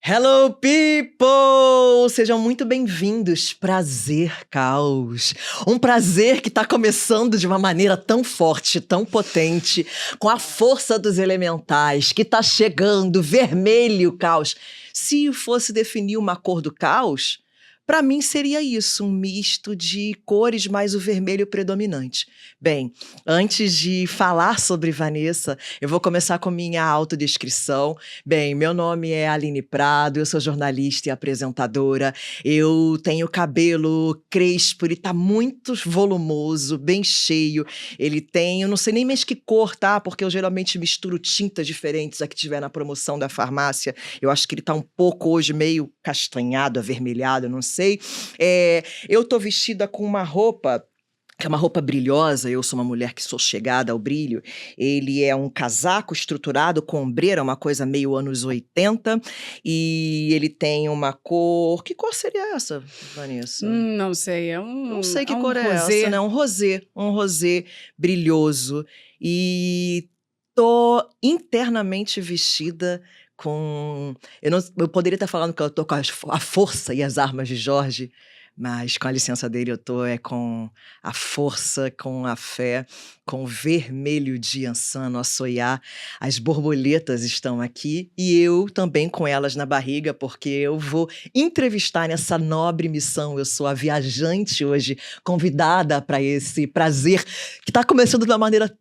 Hello, people! Sejam muito bem-vindos. Prazer, Caos. Um prazer que está começando de uma maneira tão forte, tão potente, com a força dos elementais, que está chegando, vermelho, Caos. Se fosse definir uma cor do caos, para mim seria isso, um misto de cores, mas o vermelho predominante. Bem, antes de falar sobre Vanessa, eu vou começar com minha autodescrição. Bem, meu nome é Aline Prado, eu sou jornalista e apresentadora. Eu tenho cabelo crespo, ele tá muito volumoso, bem cheio. Ele tem, eu não sei nem mais que cor, tá? Porque eu geralmente misturo tintas diferentes a que tiver na promoção da farmácia. Eu acho que ele tá um pouco hoje meio castanhado, avermelhado, eu não sei. Eu tô vestida com uma roupa que é uma roupa brilhosa. Eu sou uma mulher que sou chegada ao brilho. Ele é um casaco estruturado com ombreira, uma coisa meio anos 80, e ele tem uma cor... Que cor seria essa, Vanessa? Não sei, Não sei que um cor é rosé. essa, né? Um rosé brilhoso. E tô internamente vestida com... Eu poderia estar falando que eu tô com a força e as armas de Jorge, mas com a licença dele eu tô com a força, com a fé, com o vermelho de Ansan no Açoiá. As borboletas estão aqui e eu também com elas na barriga, porque eu vou entrevistar nessa nobre missão. Eu sou a viajante hoje, convidada para esse prazer que está começando de uma maneira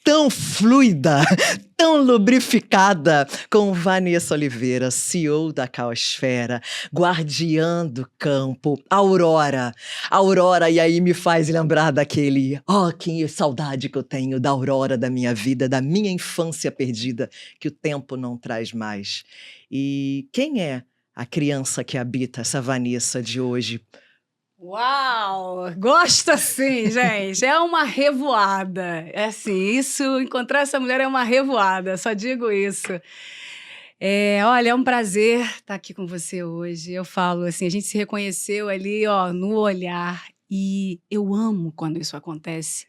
tão fluida, tão lubrificada, com Vanessa Oliveira, CEO da Caosfera, guardiã do campo, Aurora. Aurora, e aí me faz lembrar daquele... que saudade que eu tenho da Aurora da minha vida, da minha infância perdida, que o tempo não traz mais. E quem é a criança que habita essa Vanessa de hoje? Uau! Gosto assim, gente. É uma revoada. É assim, encontrar essa mulher é uma revoada, só digo isso. Olha, é um prazer estar aqui com você hoje. Eu falo assim, a gente se reconheceu ali, ó, no olhar. E eu amo quando isso acontece.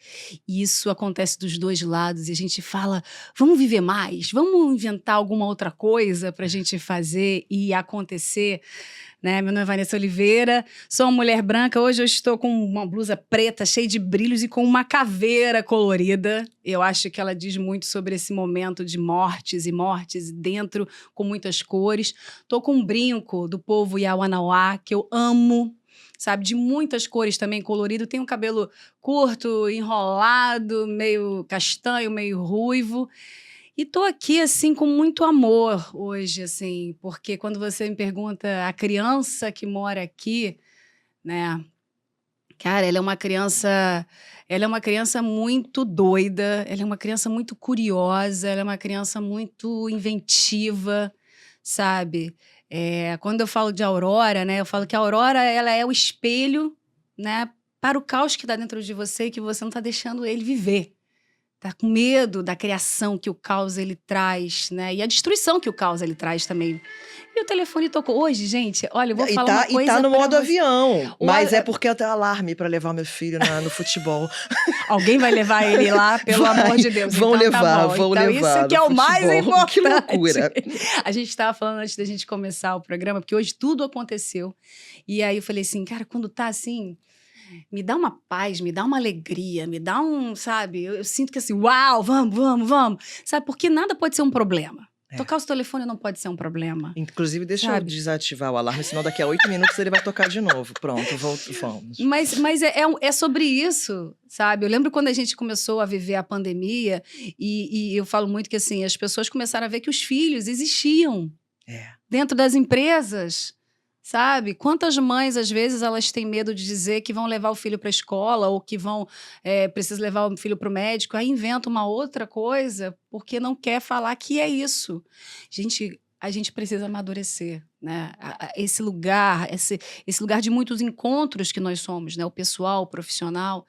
E isso acontece dos dois lados. E a gente fala, vamos viver mais? Vamos inventar alguma outra coisa para a gente fazer e acontecer? Né? Meu nome é Vanessa Oliveira, sou uma mulher branca. Hoje eu estou com uma blusa preta, cheia de brilhos e com uma caveira colorida. Eu acho que ela diz muito sobre esse momento de mortes e mortes dentro, com muitas cores. Estou com um brinco do povo Yawanawá, que eu amo, sabe? De muitas cores também, colorido. Tenho um cabelo curto, enrolado, meio castanho, meio ruivo. E tô aqui, assim, com muito amor hoje, assim, porque quando você me pergunta a criança que mora aqui, né? Cara, ela é uma criança muito doida, ela é uma criança muito curiosa, ela é uma criança muito inventiva, sabe? Quando eu falo de Aurora, né? Eu falo que a Aurora, ela é o espelho, né? Para o caos que está dentro de você e que você não está deixando ele viver. Tá com medo da criação que o caos ele traz, né? E a destruição que o caos ele traz também. E o telefone tocou. Hoje, gente, olha, eu vou falar uma coisa. E tá no pra modo você. avião, mas é porque eu tenho alarme para levar meu filho no futebol. Alguém vai levar ele lá, pelo amor de Deus. Vão então, levar, tá bom. vão então, levar. Isso que é o mais importante. Que loucura. A gente estava falando antes da gente começar o programa, porque hoje tudo aconteceu. E aí eu falei assim, cara, quando tá assim... me dá uma paz, me dá uma alegria, me dá sabe? Eu sinto que assim, uau, vamos. Sabe, porque nada pode ser um problema. Tocar o seu telefone não pode ser um problema. Inclusive, deixa sabe? eu desativar o alarme, senão daqui a 8 minutos ele vai tocar de novo. Pronto, vamos. Mas é sobre isso, sabe? Eu lembro quando a gente começou a viver a pandemia e eu falo muito que assim, as pessoas começaram a ver que os filhos existiam dentro das empresas. Sabe? Quantas mães, às vezes, elas têm medo de dizer que vão levar o filho para a escola ou que precisam levar o filho para o médico, aí inventa uma outra coisa porque não quer falar que é isso. A gente precisa amadurecer, né? Esse lugar de muitos encontros que nós somos, né? O pessoal, o profissional.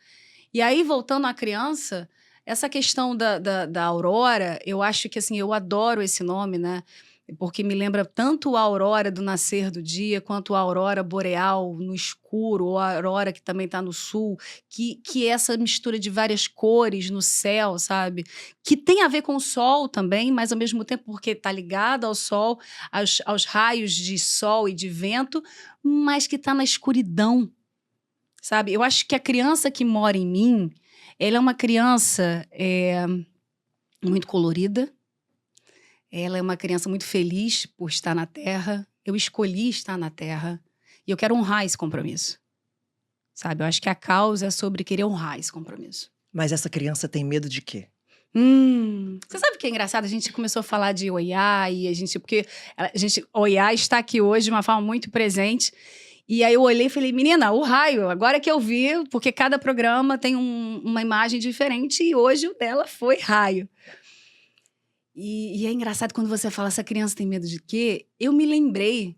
E aí, voltando à criança, essa questão da Aurora, eu acho que, assim, eu adoro esse nome, né? porque me lembra tanto a aurora do nascer do dia, quanto a aurora boreal no escuro, ou a aurora que também está no sul, que é essa mistura de várias cores no céu, sabe? Que tem a ver com o sol também, mas ao mesmo tempo porque está ligada ao sol, aos raios de sol e de vento, mas que está na escuridão, sabe? Eu acho que a criança que mora em mim, ela é uma criança muito colorida. Ela é uma criança muito feliz por estar na Terra. Eu escolhi estar na Terra. E eu quero honrar esse compromisso. Sabe? Eu acho que a causa é sobre querer honrar esse compromisso. Mas essa criança tem medo de quê? Você sabe o que é engraçado? A gente começou a falar de Oiá, e Oiá está aqui hoje de uma forma muito presente. E aí eu olhei e falei, menina, o raio, agora que eu vi, porque cada programa tem uma imagem diferente, e hoje o dela foi raio. E é engraçado quando você fala, essa criança tem medo de quê? Eu me lembrei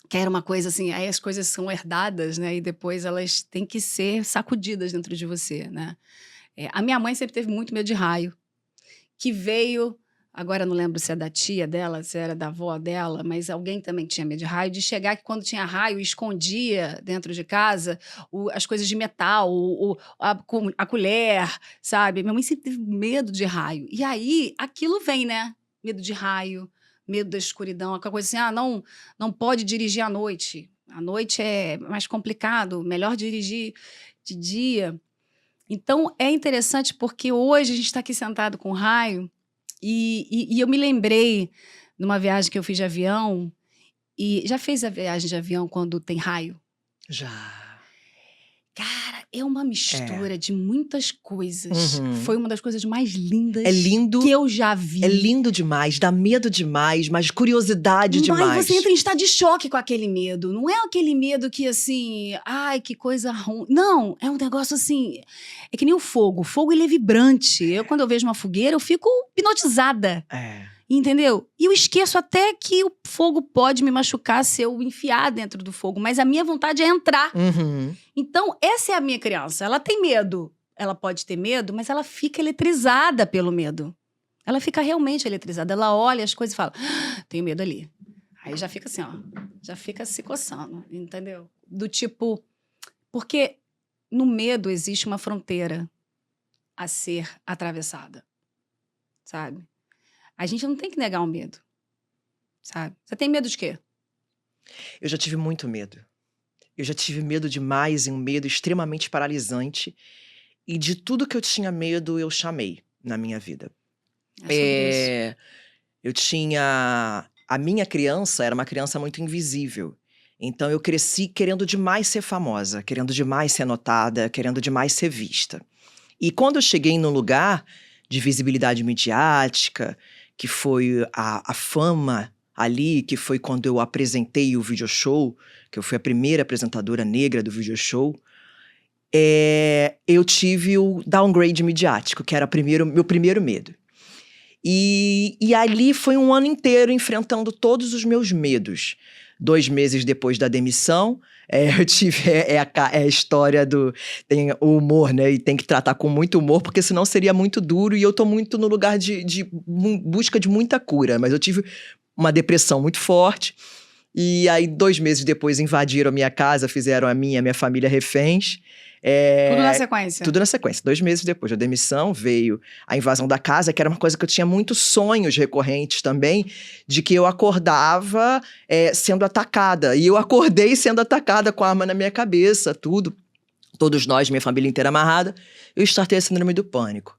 que era uma coisa assim, aí as coisas são herdadas, né? E depois elas têm que ser sacudidas dentro de você, né? A minha mãe sempre teve muito medo de raio, que veio, agora eu não lembro se é da tia dela, se era da avó dela, mas alguém também tinha medo de raio, de chegar que quando tinha raio, escondia dentro de casa as coisas de metal, a colher, sabe? Minha mãe sempre teve medo de raio. E aí, aquilo vem, né? Medo de raio, medo da escuridão, aquela coisa assim, não pode dirigir à noite. À noite é mais complicado, melhor dirigir de dia. Então, é interessante porque hoje a gente está aqui sentado com raio, e eu me lembrei numa viagem que eu fiz de avião. E já fez a viagem de avião quando tem raio? Já. Cara, é uma mistura de muitas coisas. Uhum. Foi uma das coisas mais lindas É lindo, que eu já vi. É lindo demais, dá medo demais, mas curiosidade demais. Mas você entra em estado de choque com aquele medo. Não é aquele medo que assim, ai, que coisa ruim. Não, é um negócio assim, é que nem o fogo. O fogo, ele é vibrante. Quando eu vejo uma fogueira, eu fico hipnotizada. Entendeu? E eu esqueço até que o fogo pode me machucar se eu enfiar dentro do fogo. Mas a minha vontade é entrar. Uhum. Então, essa é a minha criança. Ela tem medo. Ela pode ter medo, mas ela fica eletrizada pelo medo. Ela fica realmente eletrizada. Ela olha as coisas e fala, tenho medo ali. Aí já fica assim, ó. Já fica se coçando, entendeu? Do tipo... Porque no medo existe uma fronteira a ser atravessada. Sabe? A gente não tem que negar o medo, sabe? Você tem medo de quê? Eu já tive muito medo. Eu já tive medo demais, e um medo extremamente paralisante. E de tudo que eu tinha medo, eu chamei na minha vida. Eu tinha... A minha criança era uma criança muito invisível. Então eu cresci querendo demais ser famosa, querendo demais ser notada, querendo demais ser vista. E quando eu cheguei num lugar de visibilidade midiática, que foi a fama ali, que foi quando eu apresentei o video show, que eu fui a primeira apresentadora negra do video show, eu tive o downgrade midiático, que era meu primeiro medo. E ali foi um ano inteiro enfrentando todos os meus medos. 2 meses depois da demissão, eu tive a história do... Tem o humor, né? E tem que tratar com muito humor, porque senão seria muito duro. E eu tô muito no lugar de busca de muita cura. Mas eu tive uma depressão muito forte. E aí, 2 meses depois, invadiram a minha casa, fizeram a minha família reféns. Tudo na sequência? Tudo na sequência. 2 meses depois da demissão, veio a invasão da casa, que era uma coisa que eu tinha muitos sonhos recorrentes também, de que eu acordava sendo atacada. E eu acordei sendo atacada com a arma na minha cabeça, tudo. Todos nós, minha família inteira amarrada. Eu startei a síndrome do pânico.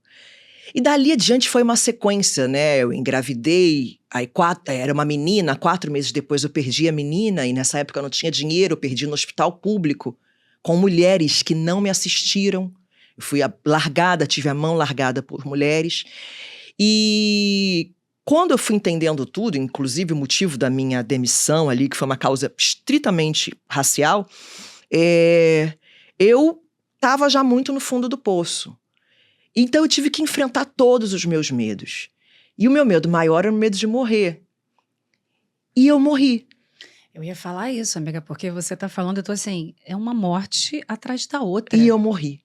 E dali adiante foi uma sequência, né? Eu engravidei, aí era uma menina, 4 meses depois eu perdi a menina, e nessa época eu não tinha dinheiro, eu perdi no hospital público, com mulheres que não me assistiram. Eu fui largada, tive a mão largada por mulheres. E quando eu fui entendendo tudo, inclusive o motivo da minha demissão ali, que foi uma causa estritamente racial, eu estava já muito no fundo do poço. Então eu tive que enfrentar todos os meus medos. E o meu medo maior era o medo de morrer. E eu morri. Eu ia falar isso, amiga, porque você tá falando, eu tô assim, é uma morte atrás da outra. E eu morri.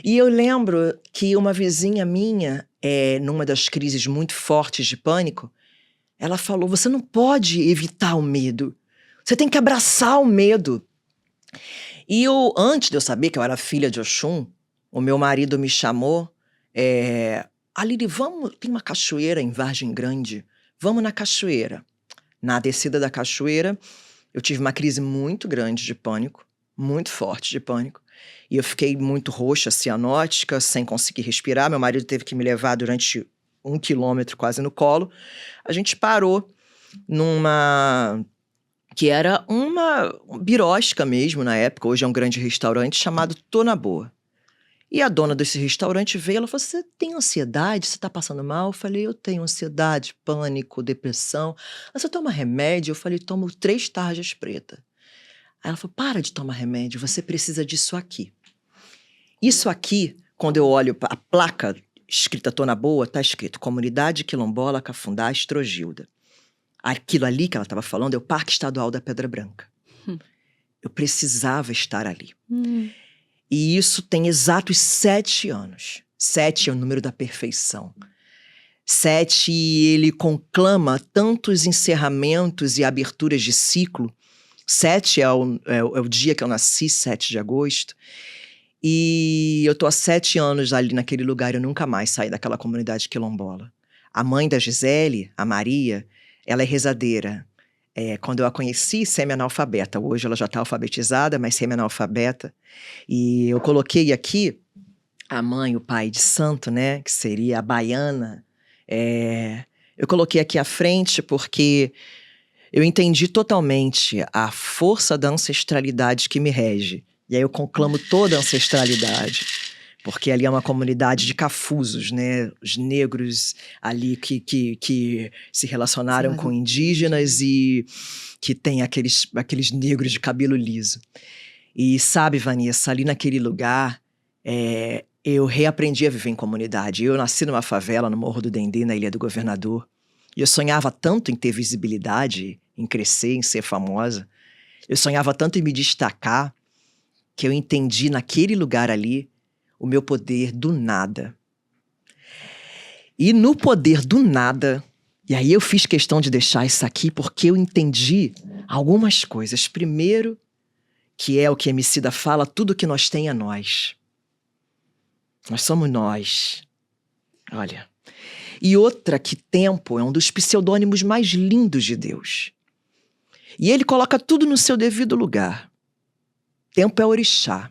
E eu lembro que uma vizinha minha, numa das crises muito fortes de pânico, Ela falou, você não pode evitar o medo. Você tem que abraçar o medo. E antes de eu saber que eu era filha de Oxum, o meu marido me chamou. Aline, vamos, tem uma cachoeira em Vargem Grande. Vamos na cachoeira. Na descida da cachoeira, eu tive uma crise muito grande de pânico, muito forte de pânico. E eu fiquei muito roxa, cianótica, sem conseguir respirar. Meu marido teve que me levar durante 1 quilômetro quase no colo. A gente parou numa... que era uma birosca mesmo na época. Hoje é um grande restaurante chamado Tô na Boa. E a dona desse restaurante veio, ela falou, você tem ansiedade? Você tá passando mal? Eu falei, eu tenho ansiedade, pânico, depressão. Você toma remédio? Eu falei, tomo 3 tarjas preta. Aí ela falou, para de tomar remédio, você precisa disso aqui. Isso aqui, quando eu olho a placa escrita Tô na Boa, tá escrito Comunidade Quilombola Cafundá Estrogilda. Aquilo ali que ela estava falando é o Parque Estadual da Pedra Branca. Eu precisava estar ali. E isso tem exatos 7 anos. 7 é o número da perfeição. 7, ele conclama tantos encerramentos e aberturas de ciclo. 7 é o dia que eu nasci, 7 de agosto. E eu tô há 7 anos ali naquele lugar, eu nunca mais saí daquela comunidade quilombola. A mãe da Gisele, a Maria, ela é rezadeira. Quando eu a conheci, semi-analfabeta. Hoje ela já está alfabetizada, mas semi-analfabeta. E eu coloquei aqui a mãe, o pai de santo, né? Que seria a baiana. Eu coloquei aqui à frente porque eu entendi totalmente a força da ancestralidade que me rege. E aí eu conclamo toda a ancestralidade. Porque ali é uma comunidade de cafusos, né? Os negros ali que se relacionaram com indígenas e que tem aqueles negros de cabelo liso. E sabe, Vanessa, ali naquele lugar, eu reaprendi a viver em comunidade. Eu nasci numa favela, no Morro do Dendê, na Ilha do Governador. E eu sonhava tanto em ter visibilidade, em crescer, em ser famosa. Eu sonhava tanto em me destacar, que eu entendi naquele lugar ali o meu poder do nada. E no poder do nada, e aí eu fiz questão de deixar isso aqui porque eu entendi algumas coisas. Primeiro, que é o que Emicida fala, tudo que nós tem é nós. Nós somos nós. Olha. E outra, que tempo é um dos pseudônimos mais lindos de Deus. E ele coloca tudo no seu devido lugar. Tempo é orixá.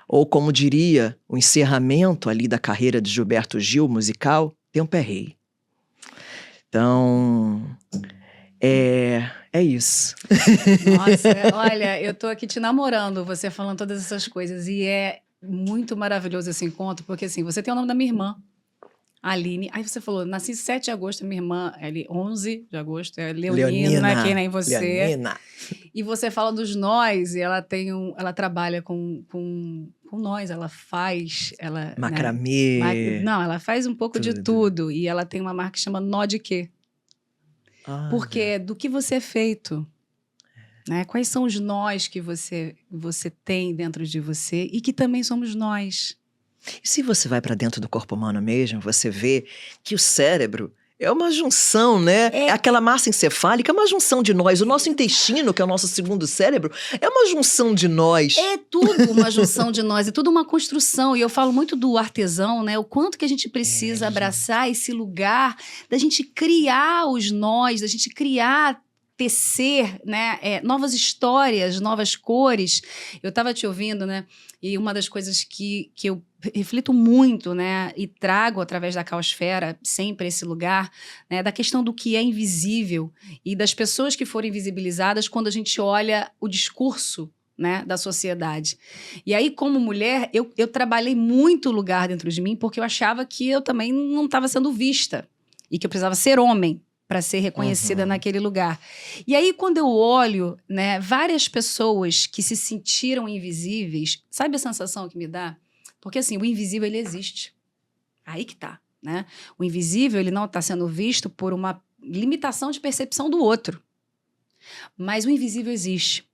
Ou como diria o encerramento ali da carreira de Gilberto Gil, musical, tempo é rei. Então, é isso. Nossa, olha, eu tô aqui te namorando, você falando todas essas coisas. E é muito maravilhoso esse encontro, porque assim, você tem o nome da minha irmã, Aline. Aí você falou, nasci 7 de agosto, minha irmã, 11 de agosto, é Leonina, que nem você. Leonina. E você fala dos nós, e ela trabalha com nós, ela faz... Macramê. Né? Não, ela faz um pouco de tudo. E ela tem uma marca que chama Nó de Quê? Porque é do que você é feito. Né? Quais são os nós que você tem dentro de você e que também somos nós. E se você vai para dentro do corpo humano mesmo, você vê que o cérebro é uma junção, né? É aquela massa encefálica, é uma junção de nós. O nosso intestino, que é o nosso segundo cérebro, é uma junção de nós. É tudo uma junção de nós, é tudo uma construção. E eu falo muito do artesão, né? O quanto que a gente precisa abraçar esse lugar da gente criar os nós, da gente criar, tecer, né? Novas histórias, novas cores. Eu estava te ouvindo, né? E uma das coisas que eu reflito muito, né, e trago através da Caosfera sempre esse lugar, né, da questão do que é invisível e das pessoas que foram invisibilizadas quando a gente olha o discurso, né, da sociedade. E aí, como mulher, eu trabalhei muito lugar dentro de mim porque eu achava que eu também não estava sendo vista e que eu precisava ser homem para ser reconhecida naquele lugar. E aí, quando eu olho, né, várias pessoas que se sentiram invisíveis, sabe a sensação que me dá? Porque, assim, o invisível, ele existe. Aí que tá, né? O invisível, ele não está sendo visto por uma limitação de percepção do outro. Mas o invisível existe.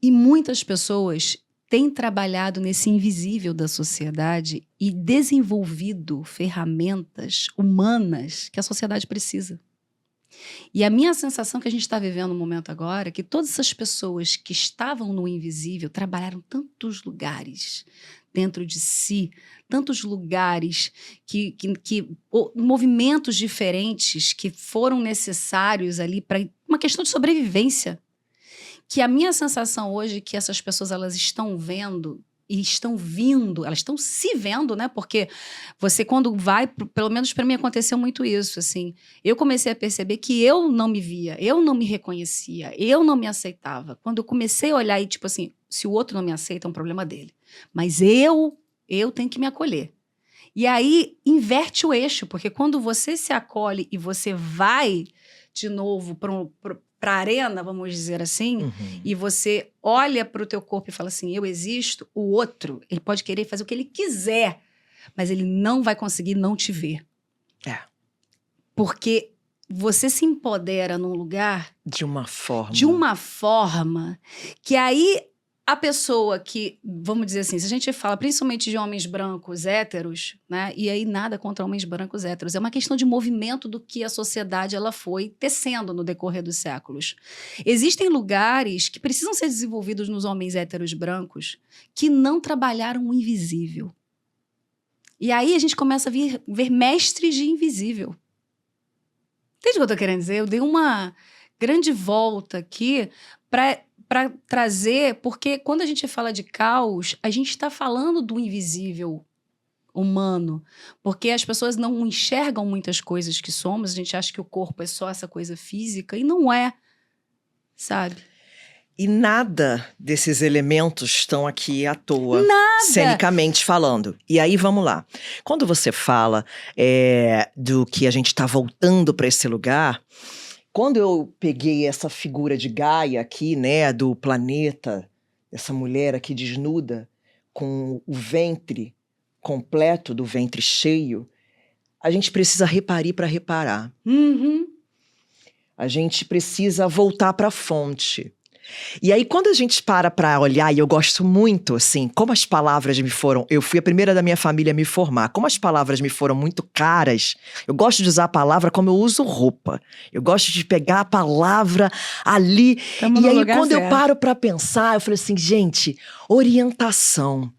E muitas pessoas têm trabalhado nesse invisível da sociedade e desenvolvido ferramentas humanas que a sociedade precisa. E a minha sensação que a gente está vivendo no momento agora é que todas essas pessoas que estavam no invisível trabalharam tantos lugares dentro de si, tantos lugares, movimentos diferentes que foram necessários ali para uma questão de sobrevivência. Que a minha sensação hoje é que essas pessoas elas estão vendo e estão vindo, elas estão se vendo, né? Porque você quando vai, pelo menos para mim aconteceu muito isso, assim. Eu comecei a perceber que eu não me via, eu não me reconhecia, eu não me aceitava. Quando eu comecei a olhar e tipo assim, se o outro não me aceita é um problema dele, mas eu tenho que me acolher. E aí inverte o eixo, porque quando você se acolhe e você vai de novo para a arena, vamos dizer assim, e você olha para o teu corpo e fala assim, eu existo, o outro, ele pode querer fazer o que ele quiser, mas ele não vai conseguir não te ver. Porque você se empodera num lugar... De uma forma. De uma forma que aí a pessoa que, vamos dizer assim, se a gente fala principalmente de homens brancos héteros, né? E aí nada contra homens brancos héteros, é uma questão de movimento do que a sociedade ela foi tecendo no decorrer dos séculos. Existem lugares que precisam ser desenvolvidos nos homens héteros brancos que não trabalharam o invisível. E aí a gente começa a ver mestres de invisível. Entende o que eu estou querendo dizer? Eu dei uma grande volta aqui para trazer, porque quando a gente fala de caos, a gente está falando do invisível humano, porque as pessoas não enxergam muitas coisas que somos, a gente acha que o corpo é só essa coisa física, e não é, sabe? E nada desses elementos estão aqui à toa, nada. Cenicamente falando. E aí, vamos lá. Quando você fala do que a gente está voltando para esse lugar... Quando eu peguei essa figura de Gaia aqui, né, do planeta, essa mulher aqui desnuda, com o ventre completo, do ventre cheio, a gente precisa reparir para reparar. A gente precisa voltar para a fonte. E aí, quando a gente para olhar, e eu gosto muito, assim, como as palavras me foram... Eu fui a primeira da minha família a me formar. Como as palavras me foram muito caras, eu gosto de usar a palavra como eu uso roupa. Eu gosto de pegar a palavra ali. E aí, quando eu paro para pensar, eu falei assim, gente, orientação.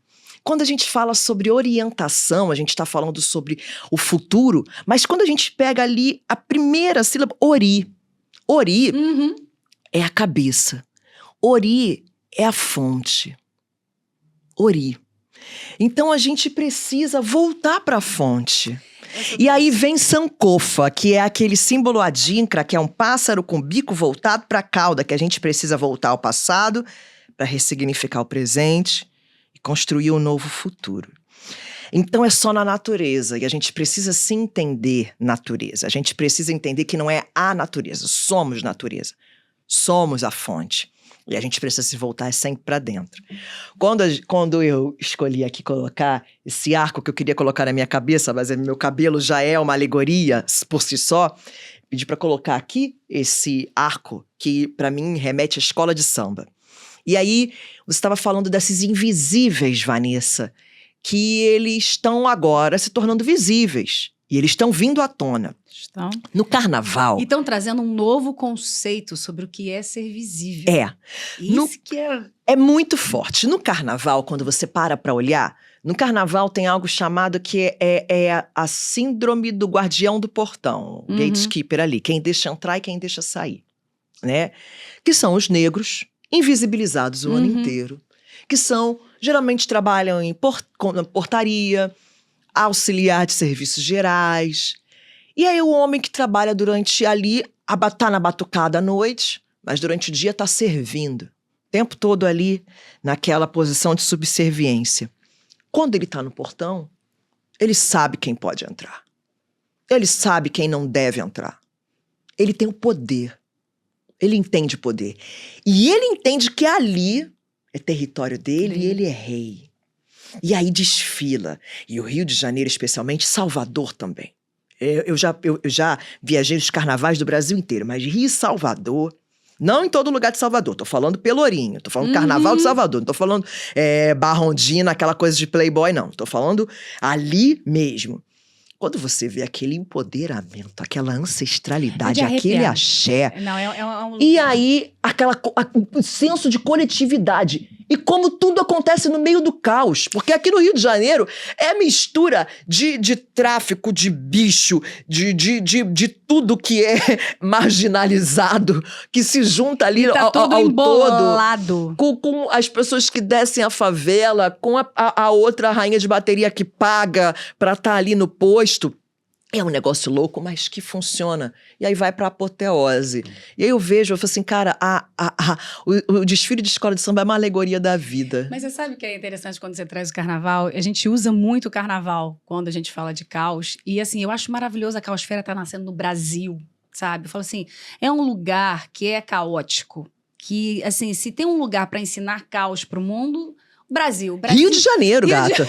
Quando a gente fala sobre orientação, a gente está falando sobre o futuro, mas quando a gente pega ali a primeira sílaba, Ori. Ori é a cabeça. Ori é a fonte. Ori. Então a gente precisa voltar para a fonte. E aí vem Sankofa, que é aquele símbolo adinkra, que é um pássaro com bico voltado para a cauda, que a gente precisa voltar ao passado para ressignificar o presente e construir um novo futuro. Então é só na natureza, e a gente precisa se entender natureza. A gente precisa entender que não é a natureza, somos natureza. Somos a fonte. E a gente precisa se voltar sempre para dentro. Quando eu escolhi aqui colocar esse arco que eu queria colocar na minha cabeça, mas meu cabelo já é uma alegoria por si só, pedi para colocar aqui esse arco que para mim remete à escola de samba. E aí você estava falando desses invisíveis, Vanessa, que eles estão agora se tornando visíveis. E eles estão vindo à tona. Estão. No carnaval... E estão trazendo um novo conceito sobre o que é ser visível. Isso que é... É muito forte. No carnaval, quando você para olhar, no carnaval tem algo chamado que é a síndrome do guardião do portão. Gatekeeper ali. Quem deixa entrar e quem deixa sair. Né? Que são os negros, invisibilizados o ano inteiro. Que geralmente trabalham em portaria... auxiliar de serviços gerais. E aí o homem que trabalha durante ali, tá na batucada à noite, mas durante o dia tá servindo. O tempo todo ali, naquela posição de subserviência. Quando ele tá no portão, ele sabe quem pode entrar. Ele sabe quem não deve entrar. Ele tem o poder. Ele entende o poder. E ele entende que ali é território dele e ele é rei. E aí desfila. E o Rio de Janeiro, especialmente, Salvador também. Eu já viajei os carnavais do Brasil inteiro, mas Rio e Salvador, não em todo lugar de Salvador, tô falando Pelourinho, tô falando Carnaval de Salvador, não tô falando Barra Ondina, aquela coisa de playboy, não. Tô falando ali mesmo. Quando você vê aquele empoderamento, aquela ancestralidade, É de aquele arrepiar. axé, Não, é um... e aí o senso de coletividade. E como tudo acontece no meio do caos. Porque aqui no Rio de Janeiro é mistura de tráfico, de bicho, de tudo que é marginalizado, que se junta ali tá ao tudo todo. embolado. Com as pessoas que descem a favela, com a outra rainha de bateria que paga pra estar ali no posto. É um negócio louco, mas que funciona. E aí vai pra apoteose. E aí eu falo assim, cara, o desfile de escola de samba é uma alegoria da vida. Mas você sabe que é interessante quando você traz o carnaval? A gente usa muito o carnaval quando a gente fala de caos. E assim, eu acho maravilhoso a caosfera estar nascendo no Brasil, sabe? Eu falo assim, é um lugar que é caótico. Que, assim, se tem um lugar para ensinar caos pro mundo... Brasil. Rio de Janeiro, gata.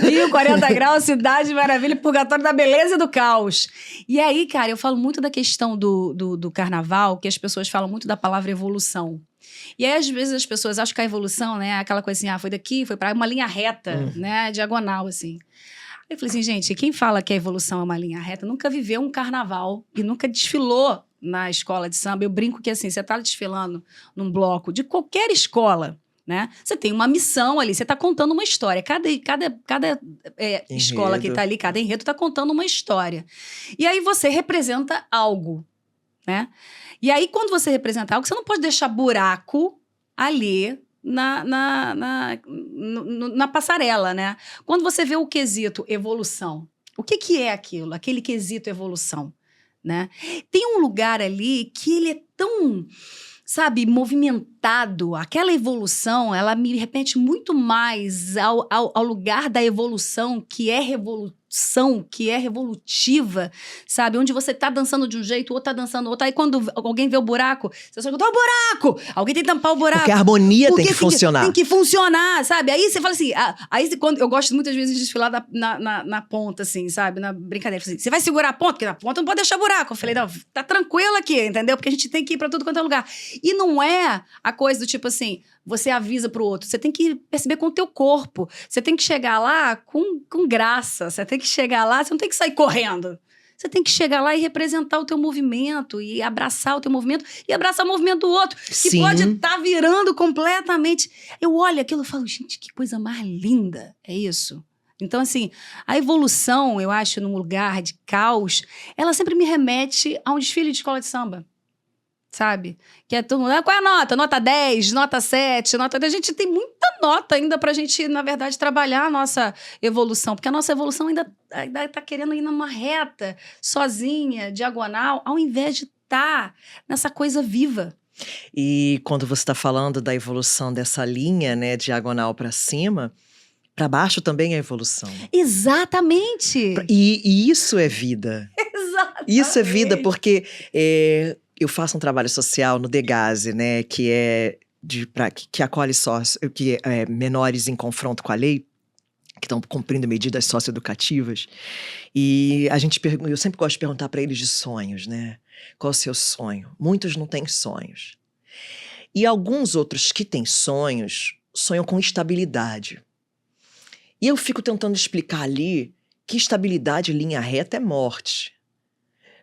Rio, 40 graus, cidade maravilha, purgatório da beleza e do caos. E aí, cara, eu falo muito da questão do carnaval, que as pessoas falam muito da palavra evolução. E aí, às vezes, as pessoas acham que a evolução, né, aquela coisa assim, foi daqui, foi pra uma linha reta, né, diagonal, assim. Aí eu falei assim, gente, quem fala que a evolução é uma linha reta nunca viveu um carnaval e nunca desfilou na escola de samba. Eu brinco que, assim, você tá desfilando num bloco de qualquer escola, né? Você tem uma missão ali, você está contando uma história. Cada escola que está ali, cada enredo está contando uma história. E aí você representa algo, né? E aí, quando você representa algo, você não pode deixar buraco ali na passarela, né? Quando você vê o quesito evolução, o que é aquilo? Aquele quesito evolução, né? Tem um lugar ali que ele é tão... sabe, movimentado, aquela evolução, ela me remete muito mais ao lugar da evolução, que é revolução, que é revolutiva, sabe? Onde você tá dançando de um jeito, o outro tá dançando outro. Aí quando alguém vê o buraco, você só escuta, o buraco! Alguém tem que tampar o buraco. Porque a harmonia tem que funcionar. Tem que funcionar, sabe? Aí você fala assim, quando eu gosto muitas vezes de desfilar na ponta, assim, sabe? Na brincadeira. Assim, você vai segurar a ponta? Porque na ponta não pode deixar buraco. Eu falei, não, tá tranquilo aqui, entendeu? Porque a gente tem que ir pra tudo quanto é lugar. E não é a coisa do tipo assim, você avisa pro outro. Você tem que perceber com o teu corpo. Você tem que chegar lá com graça. Você tem que chegar lá, você não tem que sair correndo. Você tem que chegar lá e representar o teu movimento e abraçar o teu movimento e abraçar o movimento do outro, que Sim. pode estar virando completamente. Eu olho aquilo e falo, gente, que coisa mais linda é isso. Então, assim, a evolução, eu acho, num lugar de caos, ela sempre me remete a um desfile de escola de samba. Sabe? Que é todo mundo, qual é a nota? Nota 10, nota 7, nota 10. A gente tem muita nota ainda pra gente, na verdade, trabalhar a nossa evolução. Porque a nossa evolução ainda tá querendo ir numa reta, sozinha, diagonal, ao invés de estar nessa coisa viva. E quando você está falando da evolução dessa linha, né, diagonal para cima, para baixo também é evolução. Exatamente! E isso é vida. Exatamente! Isso é vida, porque eu faço um trabalho social no Degase, né, que acolhe menores em confronto com a lei, que estão cumprindo medidas socioeducativas. E eu sempre gosto de perguntar para eles de sonhos, né? Qual é o seu sonho? Muitos não têm sonhos. E alguns outros que têm sonhos, sonham com estabilidade. E eu fico tentando explicar ali que estabilidade, linha reta, é morte.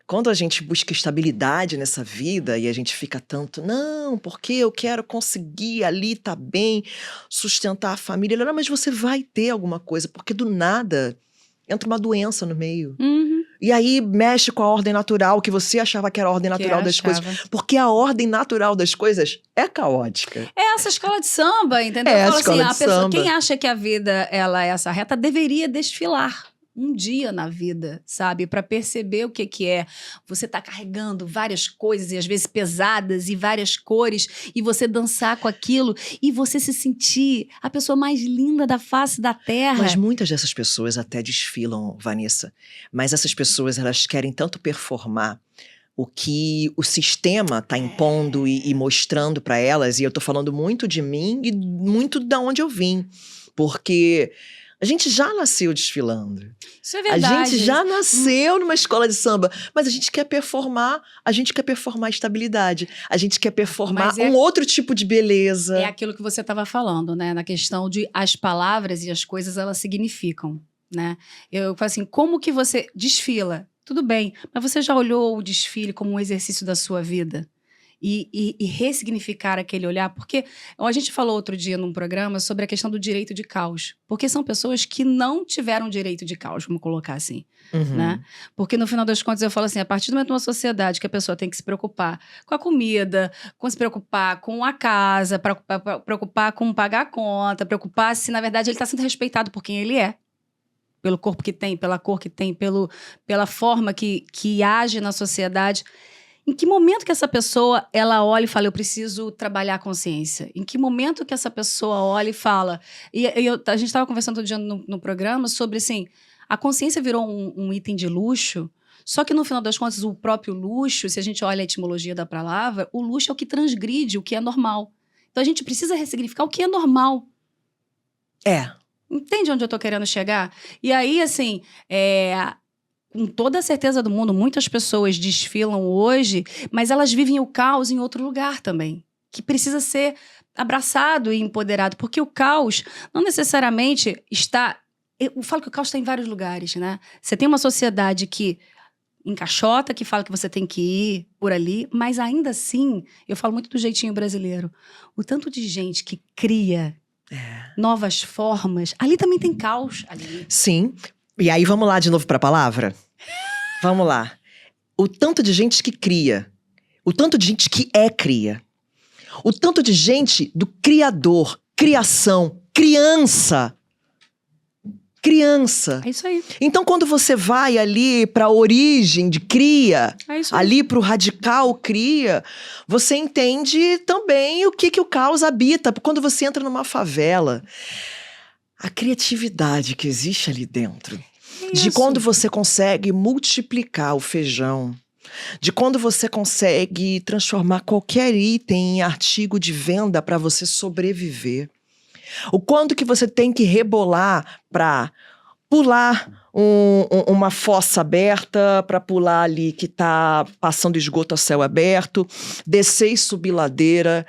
Quando a gente busca estabilidade nessa vida e a gente fica tanto, não, porque eu quero conseguir ali, tá bem, sustentar a família. Não, mas você vai ter alguma coisa, porque do nada entra uma doença no meio. Uhum. E aí mexe com a ordem natural, que você achava que era a ordem natural das coisas. Porque a ordem natural das coisas é caótica. É essa escola de samba, entendeu? É eu falo a escola assim, de samba. Quem acha que a vida ela é essa reta deveria desfilar um dia na vida, sabe? Para perceber o que é. Você tá carregando várias coisas, e às vezes pesadas, e várias cores, e você dançar com aquilo, e você se sentir a pessoa mais linda da face da terra. Mas muitas dessas pessoas até desfilam, Vanessa. Mas essas pessoas, elas querem tanto performar o que o sistema está impondo e mostrando para elas, e eu tô falando muito de mim e muito de onde eu vim. Porque a gente já nasceu desfilando. Isso é verdade. A gente já nasceu numa escola de samba, mas a gente quer performar estabilidade. A gente quer performar um outro tipo de beleza. É aquilo que você estava falando, né? Na questão de as palavras e as coisas, elas significam, né? Eu falo assim, como que você desfila? Tudo bem, mas você já olhou o desfile como um exercício da sua vida? E ressignificar aquele olhar, porque a gente falou outro dia num programa sobre a questão do direito de caos, porque são pessoas que não tiveram direito de caos, vamos colocar assim, né? Porque no final das contas eu falo assim, a partir do momento de uma sociedade que a pessoa tem que se preocupar com a comida, com se preocupar com a casa, preocupar com pagar a conta, preocupar se na verdade ele está sendo respeitado por quem ele é, pelo corpo que tem, pela cor que tem, pela forma que age na sociedade. Em que momento que essa pessoa, ela olha e fala, eu preciso trabalhar a consciência? Em que momento que essa pessoa olha e fala... a gente estava conversando outro dia no programa sobre, assim, a consciência virou um item de luxo, só que no final das contas, o próprio luxo, se a gente olha a etimologia da palavra, o luxo é o que transgride o que é normal. Então a gente precisa ressignificar o que é normal. Entende onde eu tô querendo chegar? E aí, assim, com toda a certeza do mundo, muitas pessoas desfilam hoje, mas elas vivem o caos em outro lugar também, que precisa ser abraçado e empoderado, porque o caos não necessariamente está... Eu falo que o caos está em vários lugares, né? Você tem uma sociedade que encaixota, que fala que você tem que ir por ali, mas ainda assim, eu falo muito do jeitinho brasileiro, o tanto de gente que cria novas formas, ali também tem caos. Ali. Sim. E aí, vamos lá de novo para a palavra? Vamos lá. O tanto de gente que cria. O tanto de gente que cria. O tanto de gente do criador, criação, criança. Criança. É isso aí. Então, quando você vai ali para a origem de cria, ali para o radical cria, você entende também o que o caos habita. Quando você entra numa favela, a criatividade que existe ali dentro, de quando você consegue multiplicar o feijão, de quando você consegue transformar qualquer item em artigo de venda para você sobreviver. O quanto que você tem que rebolar para pular uma fossa aberta, para pular ali que está passando esgoto a céu aberto, descer e subir ladeira.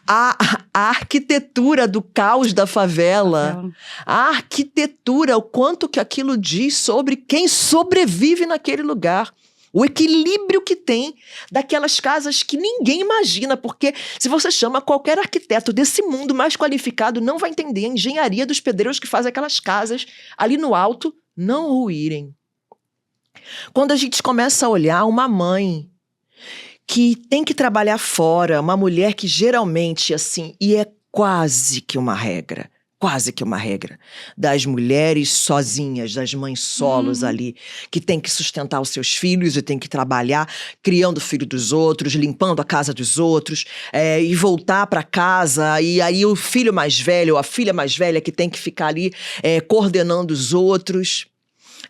A arquitetura do caos da favela, a arquitetura, o quanto que aquilo diz sobre quem sobrevive naquele lugar. O equilíbrio que tem daquelas casas que ninguém imagina, porque se você chama qualquer arquiteto desse mundo mais qualificado, não vai entender a engenharia dos pedreiros que fazem aquelas casas ali no alto não ruírem. Quando a gente começa a olhar uma mãe que tem que trabalhar fora, uma mulher que geralmente, assim, e é quase que uma regra, das mulheres sozinhas, das mães solos ali, que tem que sustentar os seus filhos e tem que trabalhar, criando o filho dos outros, limpando a casa dos outros, e voltar para casa, e aí o filho mais velho, ou a filha mais velha que tem que ficar ali coordenando os outros.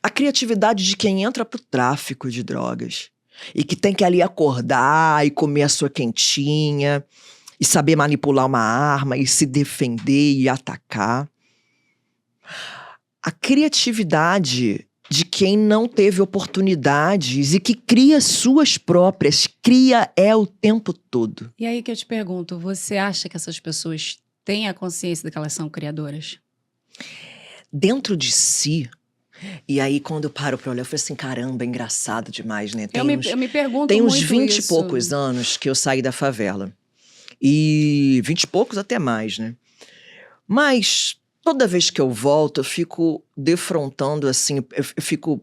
A criatividade de quem entra pro tráfico de drogas e que tem que ali acordar e comer a sua quentinha, e saber manipular uma arma, e se defender e atacar. A criatividade de quem não teve oportunidades e que cria suas próprias, cria o tempo todo. E aí que eu te pergunto, você acha que essas pessoas têm a consciência de que elas são criadoras? Dentro de si, e aí quando eu paro pra olhar, eu falo assim, caramba, é engraçado demais, né? Eu me pergunto tem uns muito 20 isso. e poucos anos que eu saí da favela. E 20 e poucos até mais, né? Mas toda vez que eu volto, eu fico defrontando, assim, eu fico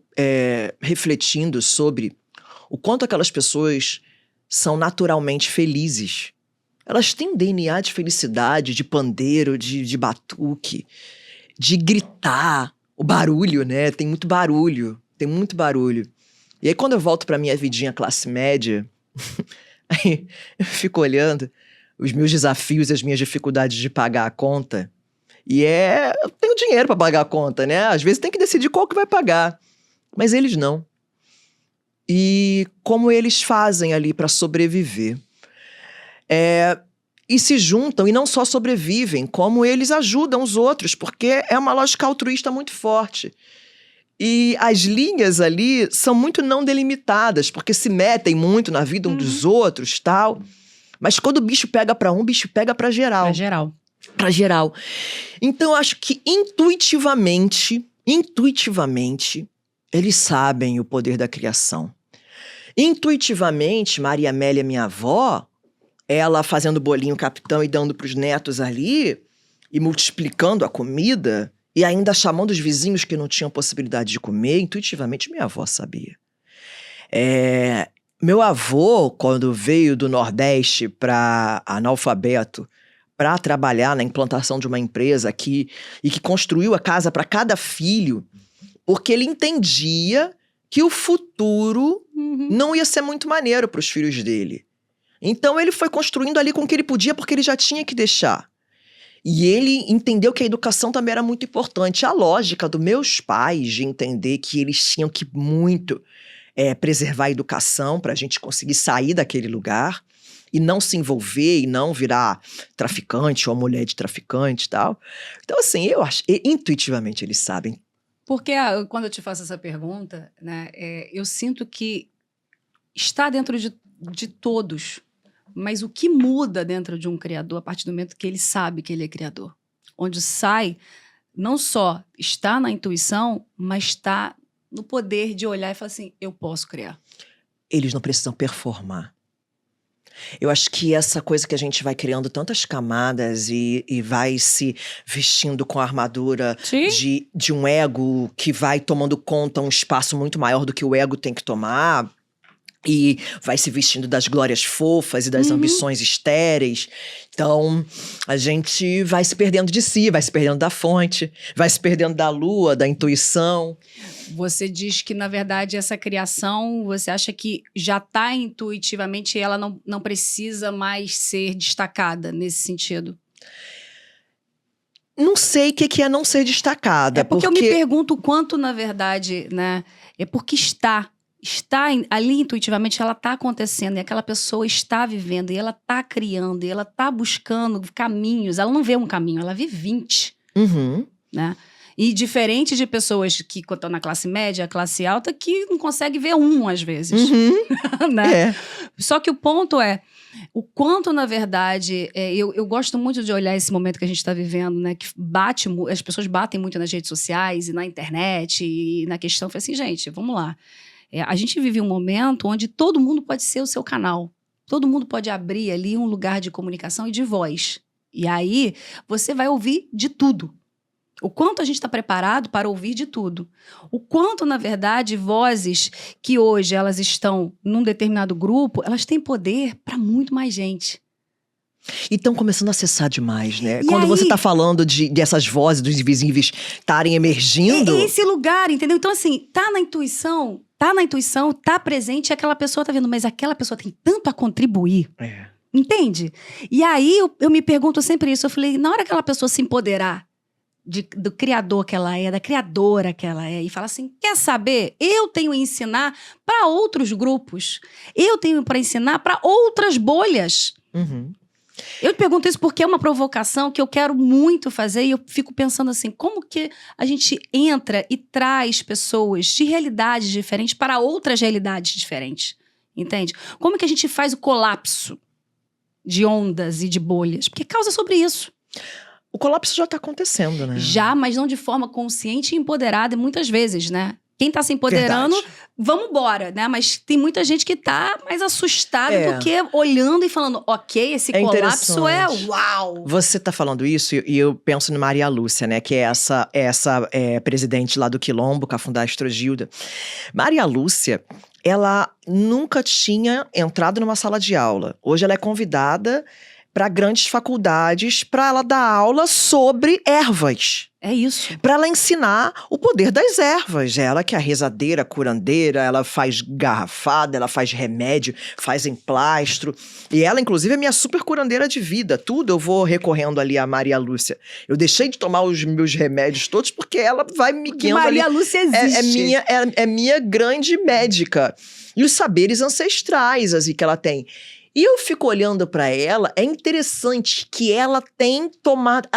refletindo sobre o quanto aquelas pessoas são naturalmente felizes. Elas têm DNA de felicidade, de pandeiro, de batuque, de gritar, o barulho, né? Tem muito barulho. E aí quando eu volto pra minha vidinha classe média, aí eu fico olhando os meus desafios e as minhas dificuldades de pagar a conta. E eu tenho dinheiro para pagar a conta, né? Às vezes tem que decidir qual que vai pagar. Mas eles não. E como eles fazem ali para sobreviver. E se juntam, e não só sobrevivem, como eles ajudam os outros, porque é uma lógica altruísta muito forte. E as linhas ali são muito não delimitadas, porque se metem muito na vida um dos outros, tal. Mas quando o bicho pega pra um, o bicho pega pra geral. Pra geral. Pra geral. Então, eu acho que intuitivamente, Intuitivamente, eles sabem o poder da criação. Intuitivamente, Maria Amélia, minha avó, ela fazendo bolinho capitão e dando pros netos ali, e multiplicando a comida, e ainda chamando os vizinhos que não tinham possibilidade de comer, intuitivamente minha avó sabia. Meu avô, quando veio do Nordeste para analfabeto, para trabalhar na implantação de uma empresa aqui, e que construiu a casa para cada filho, porque ele entendia que o futuro não ia ser muito maneiro para os filhos dele. Então ele foi construindo ali com o que ele podia, porque ele já tinha que deixar. E ele entendeu que a educação também era muito importante. A lógica dos meus pais de entender que eles tinham que muito preservar a educação para a gente conseguir sair daquele lugar e não se envolver e não virar traficante ou mulher de traficante e tal. Então, assim, eu acho, intuitivamente eles sabem. Porque quando eu te faço essa pergunta, né, eu sinto que está dentro de todos, mas o que muda dentro de um criador a partir do momento que ele sabe que ele é criador? Onde sai, não só está na intuição, mas está no poder de olhar e falar assim, eu posso criar. Eles não precisam performar. Eu acho que essa coisa que a gente vai criando tantas camadas e vai se vestindo com a armadura de um ego que vai tomando conta um espaço muito maior do que o ego tem que tomar, e vai se vestindo das glórias fofas e das ambições estéreis. Então, a gente vai se perdendo de si, vai se perdendo da fonte, vai se perdendo da lua, da intuição. Você diz que, na verdade, essa criação, você acha que já está intuitivamente e ela não precisa mais ser destacada nesse sentido? Não sei o que é não ser destacada. É porque eu me pergunto o quanto, na verdade, né? É porque está ali intuitivamente, ela está acontecendo, e aquela pessoa está vivendo, e ela está criando, e ela está buscando caminhos. Ela não vê um caminho, ela vê 20. Né? E diferente de pessoas que estão na classe média, classe alta, que não consegue ver um, às vezes. Né? Só que o ponto é, o quanto, na verdade, eu gosto muito de olhar esse momento que a gente está vivendo, né? Que as pessoas batem muito nas redes sociais e na internet, e na questão, foi assim, gente, vamos lá. A gente vive um momento onde todo mundo pode ser o seu canal. Todo mundo pode abrir ali um lugar de comunicação e de voz. E aí, você vai ouvir de tudo. O quanto a gente está preparado para ouvir de tudo. O quanto, na verdade, vozes que hoje elas estão num determinado grupo, elas têm poder para muito mais gente. E estão começando a acessar demais, né? Quando você está falando dessas vozes dos invisíveis estarem emergindo... É esse lugar, entendeu? Então, assim, tá na intuição, tá presente, e aquela pessoa tá vendo, mas aquela pessoa tem tanto a contribuir. Entende? E aí, eu me pergunto sempre isso. Eu falei, na hora que aquela pessoa se empoderar do criador que ela é, da criadora que ela é, e fala assim, quer saber? Eu tenho a ensinar para outros grupos. Eu tenho para ensinar para outras bolhas. Eu te pergunto isso porque é uma provocação que eu quero muito fazer, e eu fico pensando assim, como que a gente entra e traz pessoas de realidades diferentes para outras realidades diferentes, entende? Como que a gente faz o colapso de ondas e de bolhas? Porque causa sobre isso. O colapso já está acontecendo, né? Já, mas não de forma consciente e empoderada, e muitas vezes, né? Quem está se empoderando, vamos embora, né? Mas tem muita gente que está mais assustada do que olhando e falando, ok, esse colapso é uau! Você está falando isso e eu penso no Maria Lúcia, né? Que é essa presidente lá do Quilombo, Cafundá Astrogilda. Maria Lúcia, ela nunca tinha entrado numa sala de aula. Hoje ela é convidada para grandes faculdades para ela dar aula sobre ervas. É isso. Para ela ensinar o poder das ervas. Ela que é a rezadeira, curandeira, ela faz garrafada, ela faz remédio, faz emplastro. E ela, inclusive, é minha super curandeira de vida. Tudo eu vou recorrendo ali a Maria Lúcia. Eu deixei de tomar os meus remédios todos porque ela vai me guiando ali. Maria Lúcia existe. É minha grande médica. E os saberes ancestrais, assim, que ela tem. E eu fico olhando para ela, é interessante que ela tem tomado...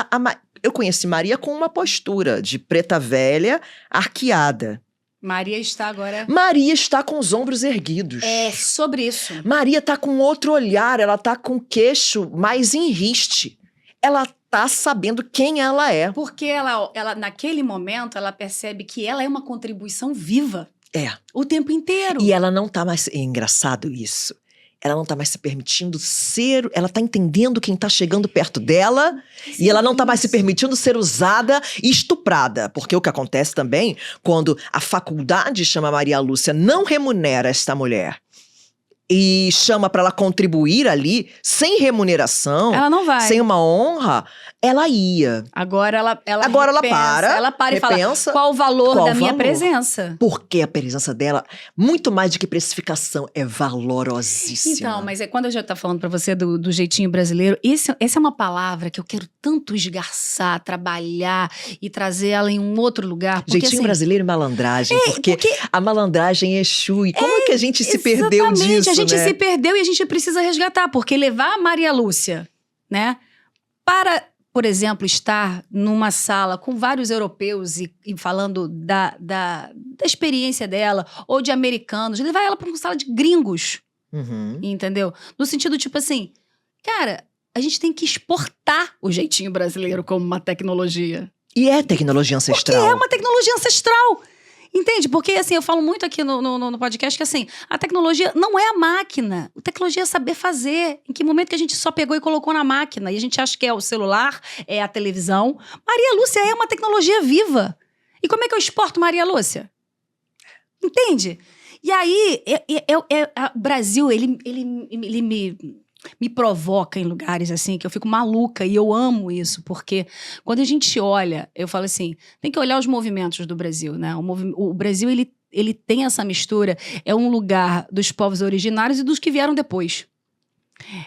Eu conheci Maria com uma postura de preta velha, arqueada. Maria está agora... Maria está com os ombros erguidos. É sobre isso. Maria está com outro olhar, ela está com o queixo mais em riste. Ela tá sabendo quem ela é. Porque ela, naquele momento, ela percebe que ela é uma contribuição viva. É. O tempo inteiro. E ela não tá mais... É engraçado isso. Ela não tá mais se permitindo ser... Ela tá entendendo quem tá chegando perto dela. Sim, e ela não tá mais se permitindo ser usada e estuprada. Porque o que acontece também, quando a faculdade chama Maria Lúcia, não remunera esta mulher e chama pra ela contribuir ali, sem remuneração, Ela não vai. sem uma honra, ela ia. Agora ela Repensa, para. Ela para e fala, repensa, qual o valor qual da o minha valor? Presença? Porque a presença dela, muito mais do que precificação, é valorosíssima. Então, mas quando eu já tô falando pra você do jeitinho brasileiro, essa é uma palavra que eu quero tanto esgarçar, trabalhar e trazer ela em um outro lugar. Porque, Jeitinho assim, brasileiro e malandragem, porque a malandragem é Exu. E como que a gente se perdeu disso, exatamente, a gente né? se perdeu e a gente precisa resgatar, porque levar a Maria Lúcia, né, para, por exemplo, estar numa sala com vários europeus e falando da experiência dela, ou de americanos, levar ela para uma sala de gringos, Uhum. entendeu? No sentido, tipo assim, cara, a gente tem que exportar o jeitinho brasileiro como uma tecnologia. E é tecnologia ancestral. Porque é uma tecnologia ancestral. Entende? Porque, assim, eu falo muito aqui no podcast que, assim, a tecnologia não é a máquina. A tecnologia é saber fazer. Em que momento que a gente só pegou e colocou na máquina? E a gente acha que é o celular, é a televisão. Maria Lúcia é uma tecnologia viva. E como é que eu exporto Maria Lúcia? Entende? E aí, o Brasil, ele me provoca em lugares assim, que eu fico maluca, e eu amo isso, porque quando a gente olha, eu falo assim, tem que olhar os movimentos do Brasil, né? O Brasil, ele tem essa mistura, é um lugar dos povos originários e dos que vieram depois.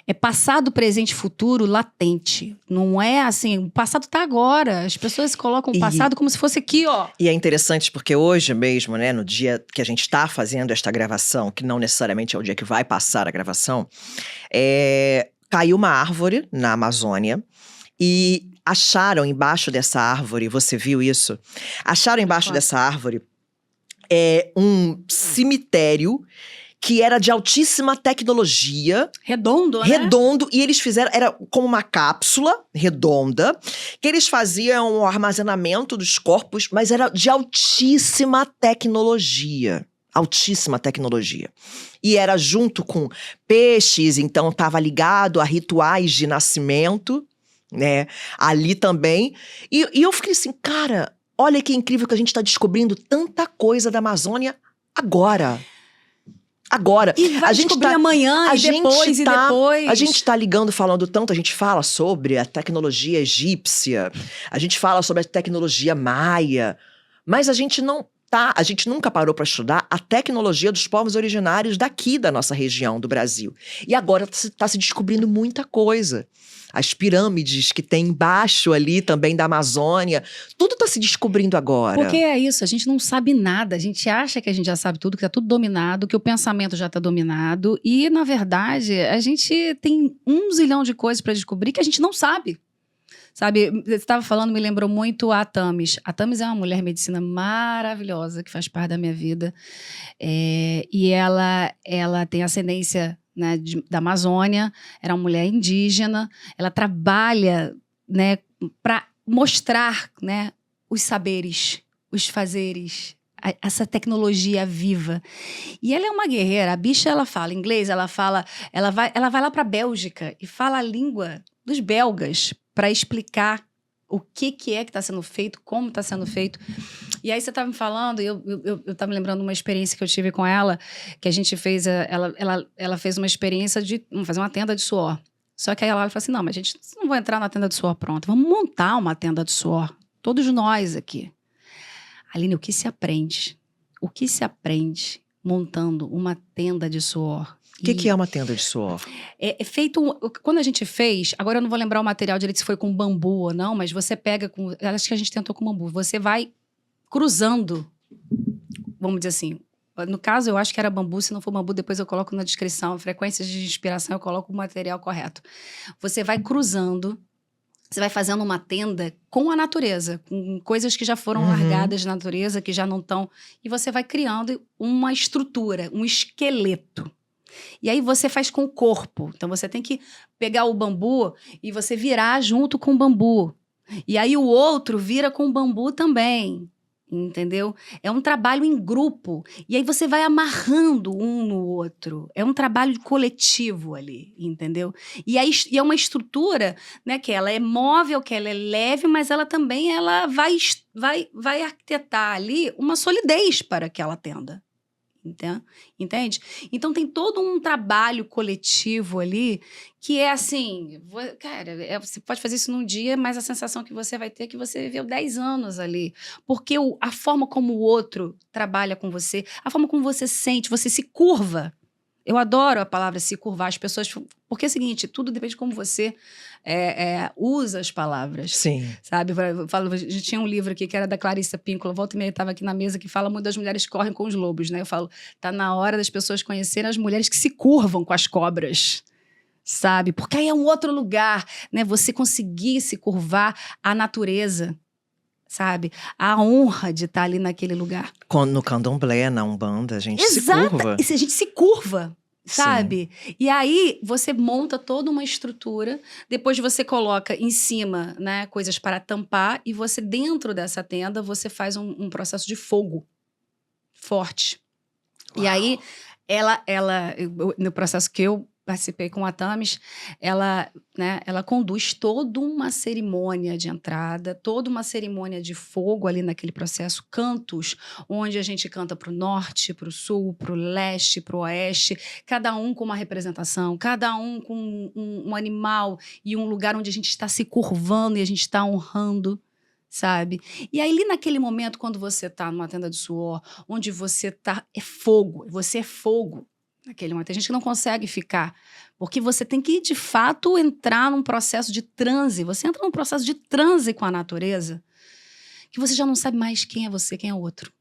É passado, presente e futuro latente. Não é assim, o passado tá agora. As pessoas colocam o passado como se fosse aqui, ó. E é interessante porque hoje mesmo, né, no dia que a gente tá fazendo esta gravação, que não necessariamente é o dia que vai passar a gravação, caiu uma árvore na Amazônia e acharam embaixo dessa árvore, você viu isso? Acharam embaixo dessa árvore um cemitério que era de altíssima tecnologia. Redondo, né? Redondo, e eles fizeram, era como uma cápsula redonda, que eles faziam o armazenamento dos corpos, mas era de altíssima tecnologia. Altíssima tecnologia. E era junto com peixes, então estava ligado a rituais de nascimento, né? Ali também. E eu fiquei assim, cara, olha que incrível que a gente está descobrindo tanta coisa da Amazônia agora. E vai descobrir amanhã, e depois, e depois. A gente tá ligando, falando tanto, a gente fala sobre a tecnologia egípcia, a gente fala sobre a tecnologia maia, mas a gente nunca parou para estudar a tecnologia dos povos originários daqui da nossa região, do Brasil. E agora tá se descobrindo muita coisa. As pirâmides que tem embaixo ali também da Amazônia, tudo tá se descobrindo agora. Porque é isso, a gente não sabe nada, a gente acha que a gente já sabe tudo, que tá tudo dominado, que o pensamento já tá dominado, e na verdade a gente tem 1 zilhão de coisas para descobrir que a gente não sabe. Sabe, você estava falando, me lembrou muito a Thames. A Thames é uma mulher medicina maravilhosa, que faz parte da minha vida, e ela tem ascendência, né, da Amazônia, era uma mulher indígena, ela trabalha, né, para mostrar, né, os saberes, os fazeres, essa tecnologia viva. E ela é uma guerreira, a bicha, ela fala inglês, ela vai lá para a Bélgica e fala a língua dos belgas para explicar o que está sendo feito, como está sendo feito. E aí você estava me falando, e eu estava me lembrando de uma experiência que eu tive com ela, que a gente fez, ela fez uma experiência de fazer uma tenda de suor. Só que aí ela falou assim, não, mas a gente não vai entrar na tenda de suor pronta, vamos montar uma tenda de suor, todos nós aqui. Aline, o que se aprende? O que se aprende montando uma tenda de suor? O que é uma tenda de suor? É feito... Quando a gente fez... Agora eu não vou lembrar o material direito se foi com bambu ou não, mas você pega com... Acho que a gente tentou com bambu. Você vai cruzando, vamos dizer assim. No caso, eu acho que era bambu. Se não for bambu, depois eu coloco na descrição. Frequências de inspiração, eu coloco o material correto. Você vai cruzando... Você vai fazendo uma tenda com a natureza, com coisas que já foram largadas na natureza, que já não estão... E você vai criando uma estrutura, um esqueleto. E aí você faz com o corpo. Então você tem que pegar o bambu e você virar junto com o bambu. E aí o outro vira com o bambu também. Entendeu? É um trabalho em grupo. E aí você vai amarrando um no outro. É um trabalho coletivo ali, entendeu? E aí e é uma estrutura, né, que ela é móvel, que ela é leve, mas ela também vai arquitetar ali uma solidez para aquela tenda. Entende? Então tem todo um trabalho coletivo ali que é assim, cara, você pode fazer isso num dia, mas a sensação que você vai ter é que você viveu 10 anos ali. Porque a forma como o outro trabalha com você, a forma como você sente, você se curva. Eu adoro a palavra se curvar, as pessoas. Porque é o seguinte, tudo depende de como você usa as palavras. Sim. Sabe? A gente tinha um livro aqui que era da Clarissa Pinkola, volta e meia estava aqui na mesa, que fala muito das mulheres que correm com os lobos, né? Eu falo, tá na hora das pessoas conhecerem as mulheres que se curvam com as cobras. Sabe? Porque aí é um outro lugar, né? Você conseguir se curvar à natureza. Sabe? A honra de estar ali naquele lugar. No candomblé, na Umbanda, a gente se curva. E a gente se curva, sabe? Sim. E aí você monta toda uma estrutura, depois você coloca em cima, né, coisas para tampar, e você, dentro dessa tenda, você faz um processo de fogo forte. Uau. E aí, no processo que eu participei com a Thames, ela conduz toda uma cerimônia de entrada, toda uma cerimônia de fogo ali naquele processo, cantos, onde a gente canta para o norte, para o sul, para o leste, para o oeste, cada um com uma representação, cada um com um animal e um lugar onde a gente está se curvando e a gente está honrando, sabe? E aí, ali naquele momento, quando você está numa tenda de suor, onde você está, você é fogo, naquele momento. Tem gente que não consegue ficar, porque você tem que, de fato, entrar num processo de transe. Você entra num processo de transe com a natureza, que você já não sabe mais quem é você, quem é o outro.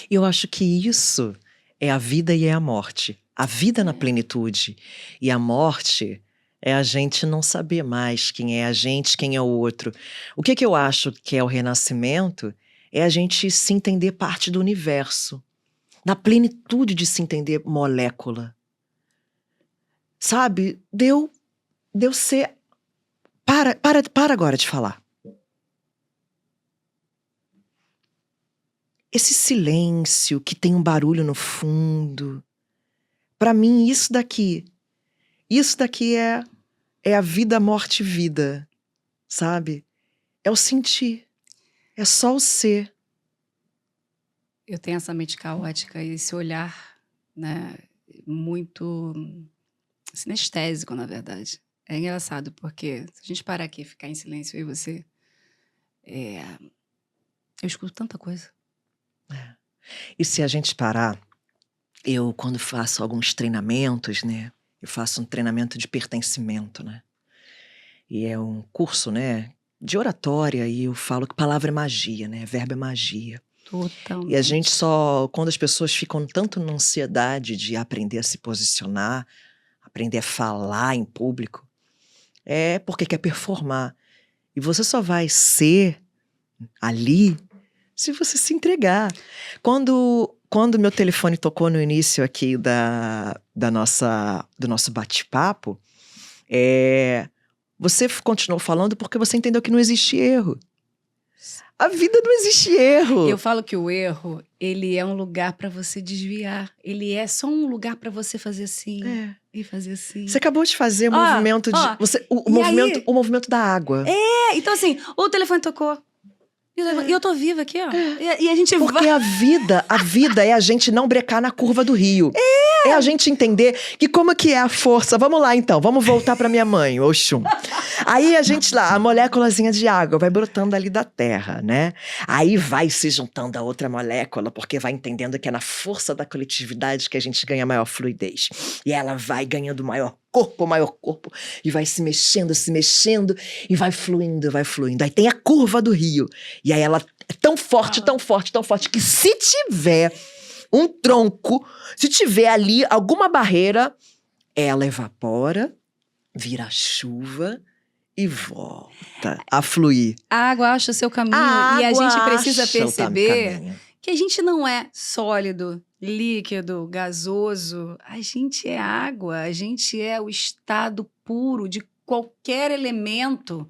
Eu acho que isso é a vida e é a morte. A vida na plenitude. E a morte é a gente não saber mais quem é a gente, quem é o outro. O que eu acho que é o renascimento é a gente se entender parte do universo. Na plenitude de se entender molécula. Sabe? Deu ser... Para agora de falar. Esse silêncio que tem um barulho no fundo. Para mim, isso daqui é a vida, morte e vida. Sabe? É o sentir. É só o ser. Eu tenho essa mente caótica e esse olhar, né, muito sinestésico, na verdade. É engraçado, porque se a gente parar aqui e ficar em silêncio, eu e você, eu escuto tanta coisa. E se a gente parar, eu quando faço alguns treinamentos, né, eu faço um treinamento de pertencimento, né, e é um curso, né, de oratória, e eu falo que palavra é magia, né, verbo é magia. Totalmente. E a gente quando as pessoas ficam tanto na ansiedade de aprender a se posicionar, aprender a falar em público, é porque quer performar. E você só vai ser ali se você se entregar. Quando meu telefone tocou no início aqui do nosso bate-papo, você continuou falando porque você entendeu que não existe erro. A vida não existe erro. Eu falo que o erro, ele é um lugar para você desviar. Ele é só um lugar para você fazer assim e fazer assim. Você acabou de fazer o movimento o movimento da água. Então assim, o telefone tocou. E eu tô viva aqui, ó. E a gente Porque a vida é a gente não brecar na curva do rio. É a gente entender que como que é a força. Vamos lá então, vamos voltar pra minha mãe, Oxum. Aí a gente lá, a moléculazinha de água vai brotando ali da terra, né? Aí vai se juntando a outra molécula, porque vai entendendo que é na força da coletividade que a gente ganha maior fluidez. E ela vai ganhando maior corpo, e vai se mexendo, e vai fluindo. Aí tem a curva do rio. E aí ela é tão forte, que se tiver um tronco, se tiver ali alguma barreira, ela evapora, vira chuva e volta a fluir. A água acha o seu caminho. E a gente precisa perceber que a gente não é sólido, líquido, gasoso, a gente é água, a gente é o estado puro de qualquer elemento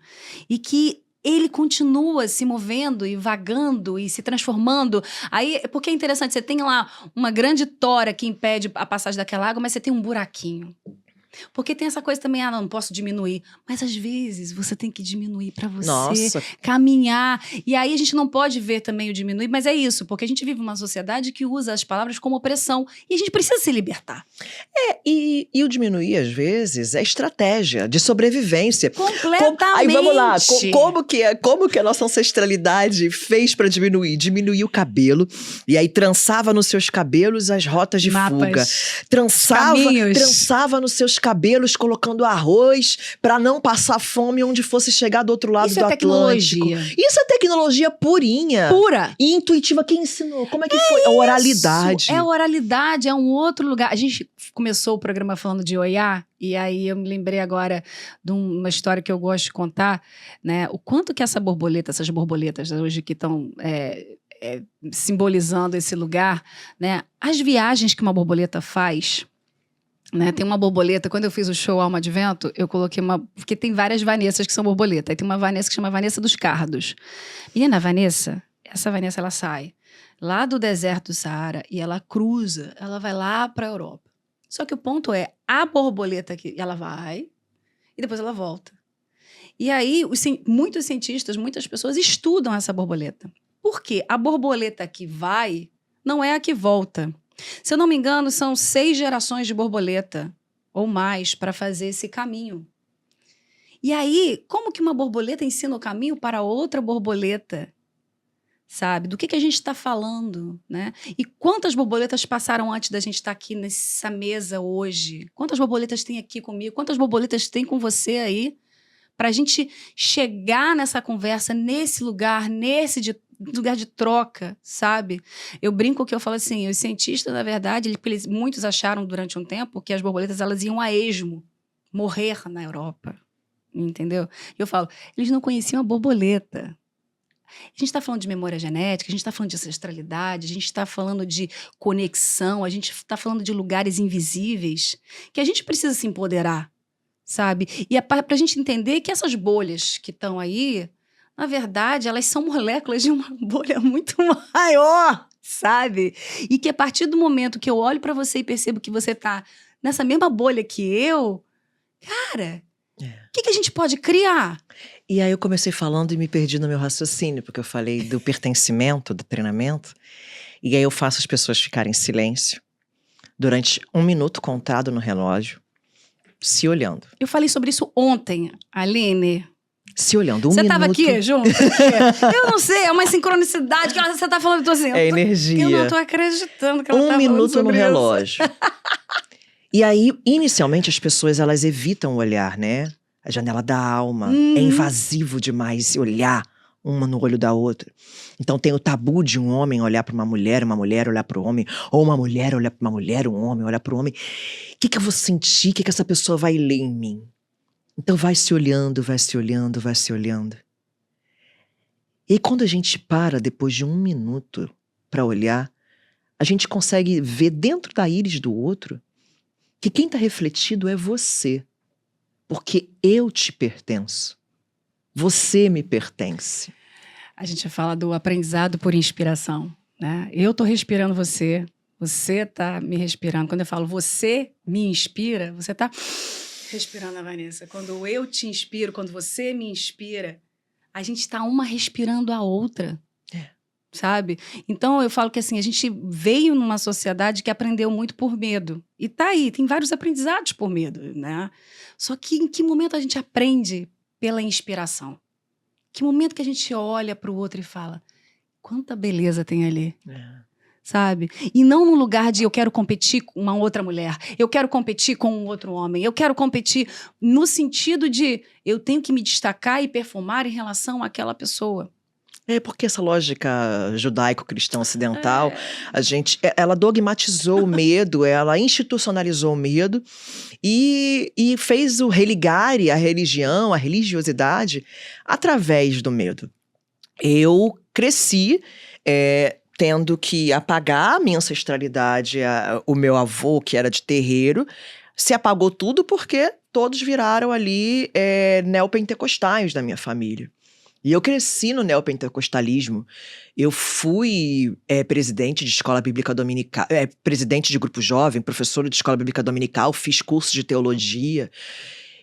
e que ele continua se movendo e vagando e se transformando. Aí, porque é interessante, você tem lá uma grande tora que impede a passagem daquela água, mas você tem um buraquinho. Porque tem essa coisa também, não posso diminuir. Mas às vezes você tem que diminuir para você caminhar. E aí a gente não pode ver também o diminuir, mas é isso, porque a gente vive uma sociedade que usa as palavras como opressão. E a gente precisa se libertar. E o diminuir, às vezes, é estratégia de sobrevivência. Completamente. Aí vamos lá, como que a nossa ancestralidade fez para diminuir? Diminuir o cabelo, e aí trançava nos seus cabelos as rotas de fuga. Trançava nos seus cabelos colocando arroz para não passar fome onde fosse chegar do outro lado do Atlântico. Isso é tecnologia purinha. Pura. E intuitiva. Quem ensinou? Como é que foi? A oralidade. É oralidade, é um outro lugar. A gente começou o programa falando de Oiá, e aí eu me lembrei agora de uma história que eu gosto de contar, né? O quanto que essas borboletas hoje que estão simbolizando esse lugar, né? As viagens que uma borboleta faz, né? Tem uma borboleta, quando eu fiz o show Alma de Vento, eu coloquei porque tem várias Vanessas que são borboleta, aí tem uma Vanessa que chama Vanessa dos Cardos. Menina, essa Vanessa, ela sai lá do deserto do Saara e ela cruza, ela vai lá para a Europa. Só que o ponto é, a borboleta que ela vai e depois ela volta. E aí, muitos cientistas, muitas pessoas estudam essa borboleta. Por quê? A borboleta que vai não é a que volta. Se eu não me engano, são 6 gerações de borboleta ou mais para fazer esse caminho. E aí, como que uma borboleta ensina o caminho para outra borboleta? Sabe? Do que a gente está falando, né? E quantas borboletas passaram antes da gente estar aqui nessa mesa hoje? Quantas borboletas tem aqui comigo? Quantas borboletas tem com você aí? Para a gente chegar nessa conversa, nesse lugar, lugar de troca, sabe? Eu brinco que eu falo assim, os cientistas, na verdade, muitos acharam durante um tempo que as borboletas elas iam a esmo, morrer na Europa, entendeu? E eu falo, eles não conheciam a borboleta. A gente está falando de memória genética, a gente está falando de ancestralidade, a gente está falando de conexão, a gente está falando de lugares invisíveis que a gente precisa se empoderar, sabe? E é para a gente entender que essas bolhas que estão aí, na verdade, elas são moléculas de uma bolha muito maior, sabe? E que a partir do momento que eu olho para você e percebo que você está nessa mesma bolha que eu, cara, o que a gente pode criar? E aí eu comecei falando e me perdi no meu raciocínio, porque eu falei do pertencimento, do treinamento. E aí eu faço as pessoas ficarem em silêncio durante 1 minuto contado no relógio, se olhando. Eu falei sobre isso ontem, Aline. Se olhando, 1 minuto. Você estava aqui junto? Eu não sei, é uma sincronicidade que você está falando, eu tô assim. É energia. Eu não tô acreditando que ela tá falando 1 minuto no sobre relógio. E aí, inicialmente, as pessoas, elas evitam o olhar, né? A janela da alma. É invasivo demais esse olhar uma no olho da outra. Então tem o tabu de um homem olhar para uma mulher olhar para o homem, ou uma mulher olhar para uma mulher, um homem olhar para o homem. O que eu vou sentir? O que essa pessoa vai ler em mim? Então vai se olhando, vai se olhando, vai se olhando. E aí, quando a gente para depois de 1 minuto para olhar, a gente consegue ver dentro da íris do outro que quem está refletido é você. Porque eu te pertenço. Você me pertence. A gente fala do aprendizado por inspiração, né? Eu tô respirando você, você tá me respirando. Quando eu falo você me inspira, você tá respirando a Vanessa. Quando eu te inspiro, quando você me inspira, a gente tá uma respirando a outra. Sabe? Então eu falo que assim, a gente veio numa sociedade que aprendeu muito por medo. E tá aí, tem vários aprendizados por medo, né? Só que em que momento a gente aprende pela inspiração? Que momento que a gente olha para o outro e fala, quanta beleza tem ali? Sabe? E não no lugar de eu quero competir com uma outra mulher, eu quero competir com um outro homem, eu quero competir no sentido de eu tenho que me destacar e perfumar em relação àquela pessoa. É porque essa lógica judaico-cristã ocidental, ela dogmatizou o medo, ela institucionalizou o medo e fez o religare, a religião, a religiosidade, através do medo. Eu cresci tendo que apagar a minha ancestralidade. O meu avô, que era de terreiro, se apagou tudo porque todos viraram ali neopentecostais da minha família. E eu cresci no neopentecostalismo. Eu fui presidente de escola bíblica dominical, presidente de grupo jovem, professora de escola bíblica dominical, fiz curso de teologia.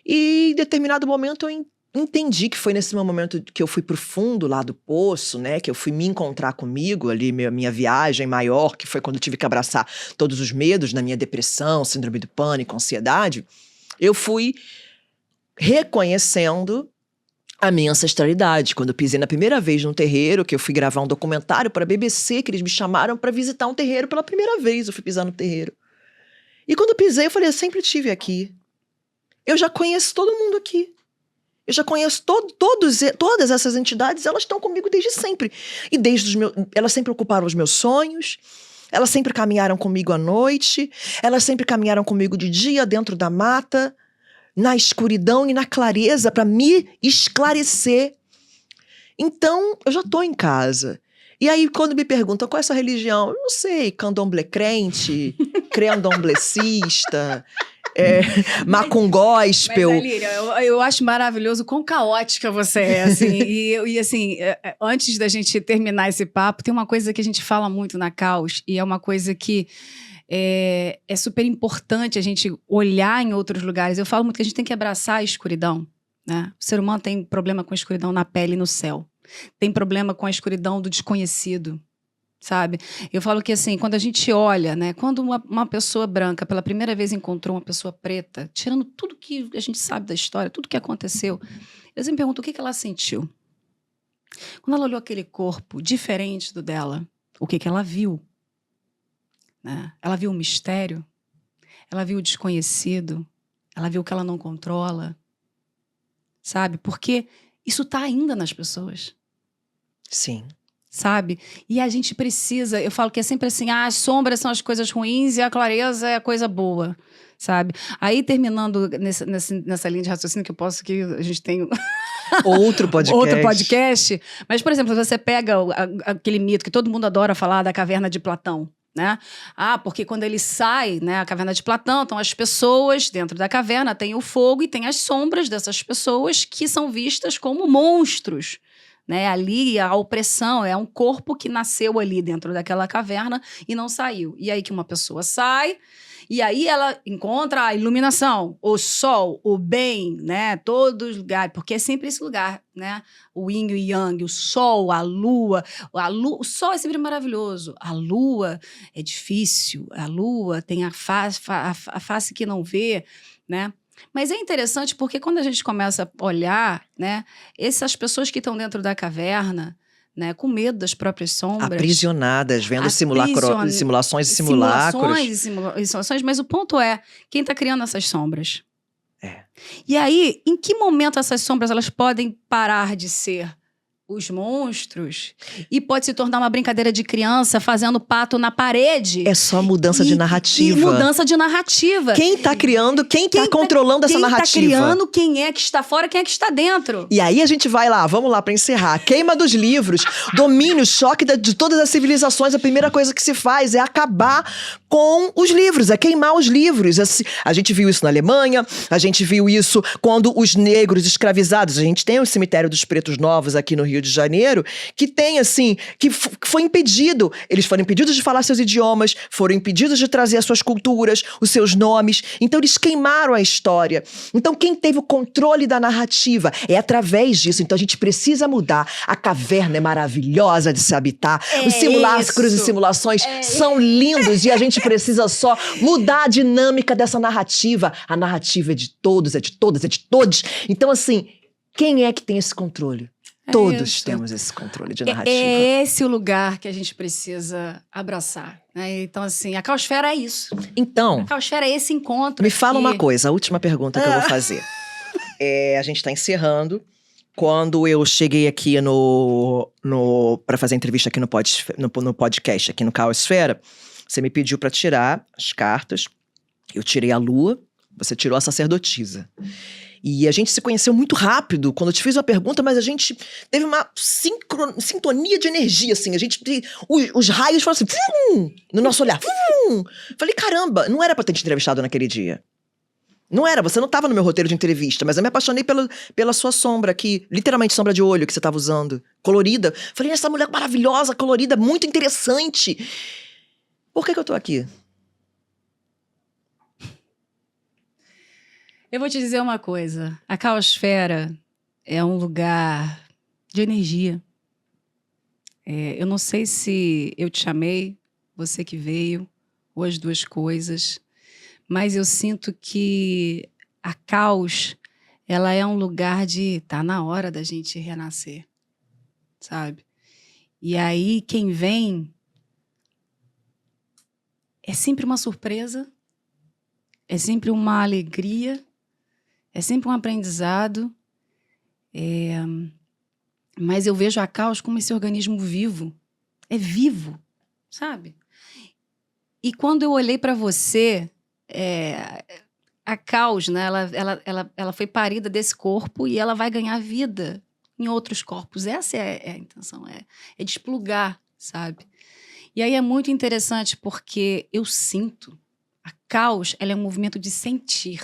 E em determinado momento eu entendi que foi nesse momento que eu fui pro fundo lá do poço, né? Que eu fui me encontrar comigo ali, minha viagem maior, que foi quando eu tive que abraçar todos os medos na minha depressão, síndrome do pânico, ansiedade. Eu fui reconhecendo a minha ancestralidade. Quando eu pisei na primeira vez num terreiro, que eu fui gravar um documentário para a BBC, que eles me chamaram para visitar um terreiro pela primeira vez, eu fui pisar no terreiro. E quando eu pisei, eu falei, eu sempre estive aqui. Eu já conheço todo mundo aqui. Eu já conheço todas essas entidades, elas estão comigo desde sempre. E elas sempre ocuparam os meus sonhos, elas sempre caminharam comigo à noite, elas sempre caminharam comigo de dia, dentro da mata, na escuridão e na clareza, para me esclarecer. Então, eu já estou em casa. E aí, quando me perguntam qual é a sua religião, eu não sei, candomblé crente, creandomblecista, macungóspel. Mas, Líria, eu acho maravilhoso quão caótica você é, assim. e assim, antes da gente terminar esse papo, tem uma coisa que a gente fala muito na Caos, e é uma coisa que é super importante a gente olhar em outros lugares. Eu falo muito que a gente tem que abraçar a escuridão, né? O ser humano tem problema com a escuridão na pele e no céu. Tem problema com a escuridão do desconhecido, sabe? Eu falo que assim, quando a gente olha, né? Quando uma pessoa branca pela primeira vez encontrou uma pessoa preta, tirando tudo que a gente sabe da história, tudo que aconteceu, eu sempre me pergunto o que ela sentiu. Quando ela olhou aquele corpo diferente do dela, o que ela viu? Né? Ela viu o mistério, ela viu o desconhecido, ela viu o que ela não controla, sabe? Porque isso está ainda nas pessoas. Sim. Sabe? E a gente precisa, eu falo que é sempre assim, as sombras são as coisas ruins e a clareza é a coisa boa, sabe? Aí terminando nessa linha de raciocínio que a gente tem outro podcast, mas por exemplo, você pega aquele mito que todo mundo adora falar da caverna de Platão, né? Porque quando ele sai, né, a caverna de Platão, então as pessoas dentro da caverna tem o fogo e tem as sombras dessas pessoas que são vistas como monstros. Né? Ali a opressão é um corpo que nasceu ali dentro daquela caverna e não saiu. E aí que uma pessoa sai, e aí ela encontra a iluminação, o sol, o bem, né? Todos os lugares, porque é sempre esse lugar, né? O yin e o yang, o sol, a lua. O sol é sempre maravilhoso, a lua é difícil, a lua tem a face que não vê, né? Mas é interessante porque quando a gente começa a olhar, né, essas pessoas que estão dentro da caverna, né, com medo das próprias sombras. Aprisionadas, vendo simulações e simulações, mas o ponto é, quem está criando essas sombras? E aí, em que momento essas sombras elas podem parar de ser os monstros e pode se tornar uma brincadeira de criança fazendo pato na parede? É só mudança de narrativa. E mudança de narrativa. Quem tá criando, quem tá controlando essa narrativa? Quem tá criando, quem é que está fora, quem é que está dentro. E aí a gente vai lá, vamos lá pra encerrar. Queima dos livros, domínio, choque de todas as civilizações. A primeira coisa que se faz é acabar com os livros, é queimar os livros. A gente viu isso na Alemanha, a gente viu isso quando os negros escravizados, a gente tem o cemitério dos pretos novos aqui no Rio de Janeiro, que tem assim, que foi impedido, eles foram impedidos de falar seus idiomas, foram impedidos de trazer as suas culturas, os seus nomes, então eles queimaram a história. Então quem teve o controle da narrativa é através disso, então a gente precisa mudar. A caverna é maravilhosa de se habitar, os simulacros e simulações são lindos e a gente precisa só mudar a dinâmica dessa narrativa. A narrativa é de todos, é de todas, é de todos. Então assim, quem é que tem esse controle? Todos temos esse controle de narrativa. É esse o lugar que a gente precisa abraçar. Né? Então, assim, a caosfera é isso. Então, a caosfera é esse encontro. Me fala uma coisa, a última pergunta que eu vou fazer. A gente está encerrando. Quando eu cheguei aqui para fazer entrevista aqui no podcast, aqui no Caosfera, você me pediu para tirar as cartas. Eu tirei a lua, você tirou a sacerdotisa. E a gente se conheceu muito rápido quando eu te fiz uma pergunta, mas a gente teve uma sintonia de energia, assim. A gente, os raios foram assim, no nosso olhar. Falei, caramba, não era pra ter te entrevistado naquele dia. Não era, você não tava no meu roteiro de entrevista, mas eu me apaixonei pela sua sombra aqui, literalmente sombra de olho que você tava usando, colorida. Falei, essa mulher maravilhosa, colorida, muito interessante. Por que eu tô aqui? Eu vou te dizer uma coisa. A Caosfera é um lugar de energia. Eu não sei se eu te chamei, você que veio, ou as duas coisas, mas eu sinto que a Caos, ela é um lugar de... Tá na hora da gente renascer, sabe? E aí, quem vem é sempre uma surpresa, é sempre uma alegria, é sempre um aprendizado, mas eu vejo a Caos como esse organismo vivo. É vivo, sabe? E quando eu olhei para você, a Caos, né, ela foi parida desse corpo e ela vai ganhar vida em outros corpos. Essa é a intenção, é desplugar, sabe? E aí é muito interessante porque eu sinto. A Caos, ela é um movimento de sentir.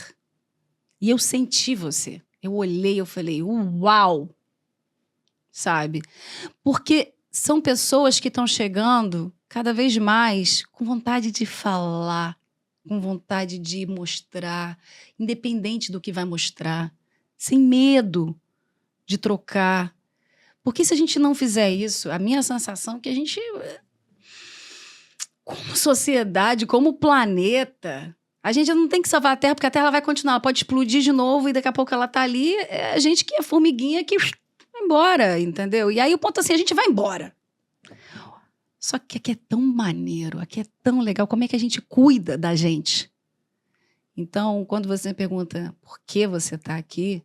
E eu senti você. Eu olhei, eu falei, uau! Sabe? Porque são pessoas que estão chegando cada vez mais com vontade de falar, com vontade de mostrar, independente do que vai mostrar, sem medo de trocar. Porque se a gente não fizer isso, a minha sensação é que a gente, como sociedade, como planeta... A gente não tem que salvar a Terra, porque a Terra vai continuar, ela pode explodir de novo e daqui a pouco ela tá ali. É a gente que é formiguinha que vai embora, entendeu? E aí o ponto assim, a gente vai embora. Só que aqui é tão maneiro, aqui é tão legal, como é que a gente cuida da gente? Então, quando você me pergunta por que você tá aqui,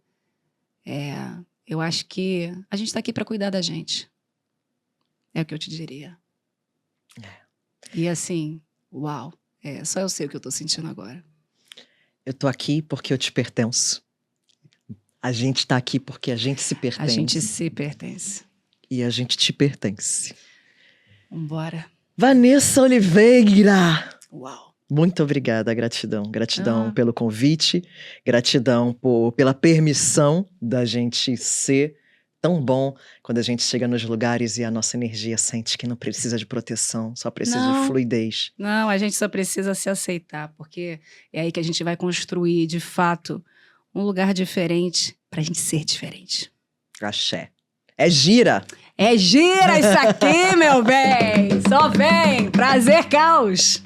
eu acho que a gente tá aqui para cuidar da gente. É o que eu te diria. E assim, uau. Só eu sei o que eu tô sentindo agora. Eu tô aqui porque eu te pertenço. A gente tá aqui porque a gente se pertence. A gente se pertence. E a gente te pertence. Vambora. Vanessa Oliveira! Uau. Muito obrigada, gratidão. Gratidão pelo convite, gratidão pela permissão da gente ser tão bom quando a gente chega nos lugares e a nossa energia sente que não precisa de proteção, só precisa de fluidez. Não, a gente só precisa se aceitar, porque é aí que a gente vai construir, de fato, um lugar diferente pra gente ser diferente. Axé. É gira! É gira isso aqui, meu bem! Só vem! Prazer, Caos!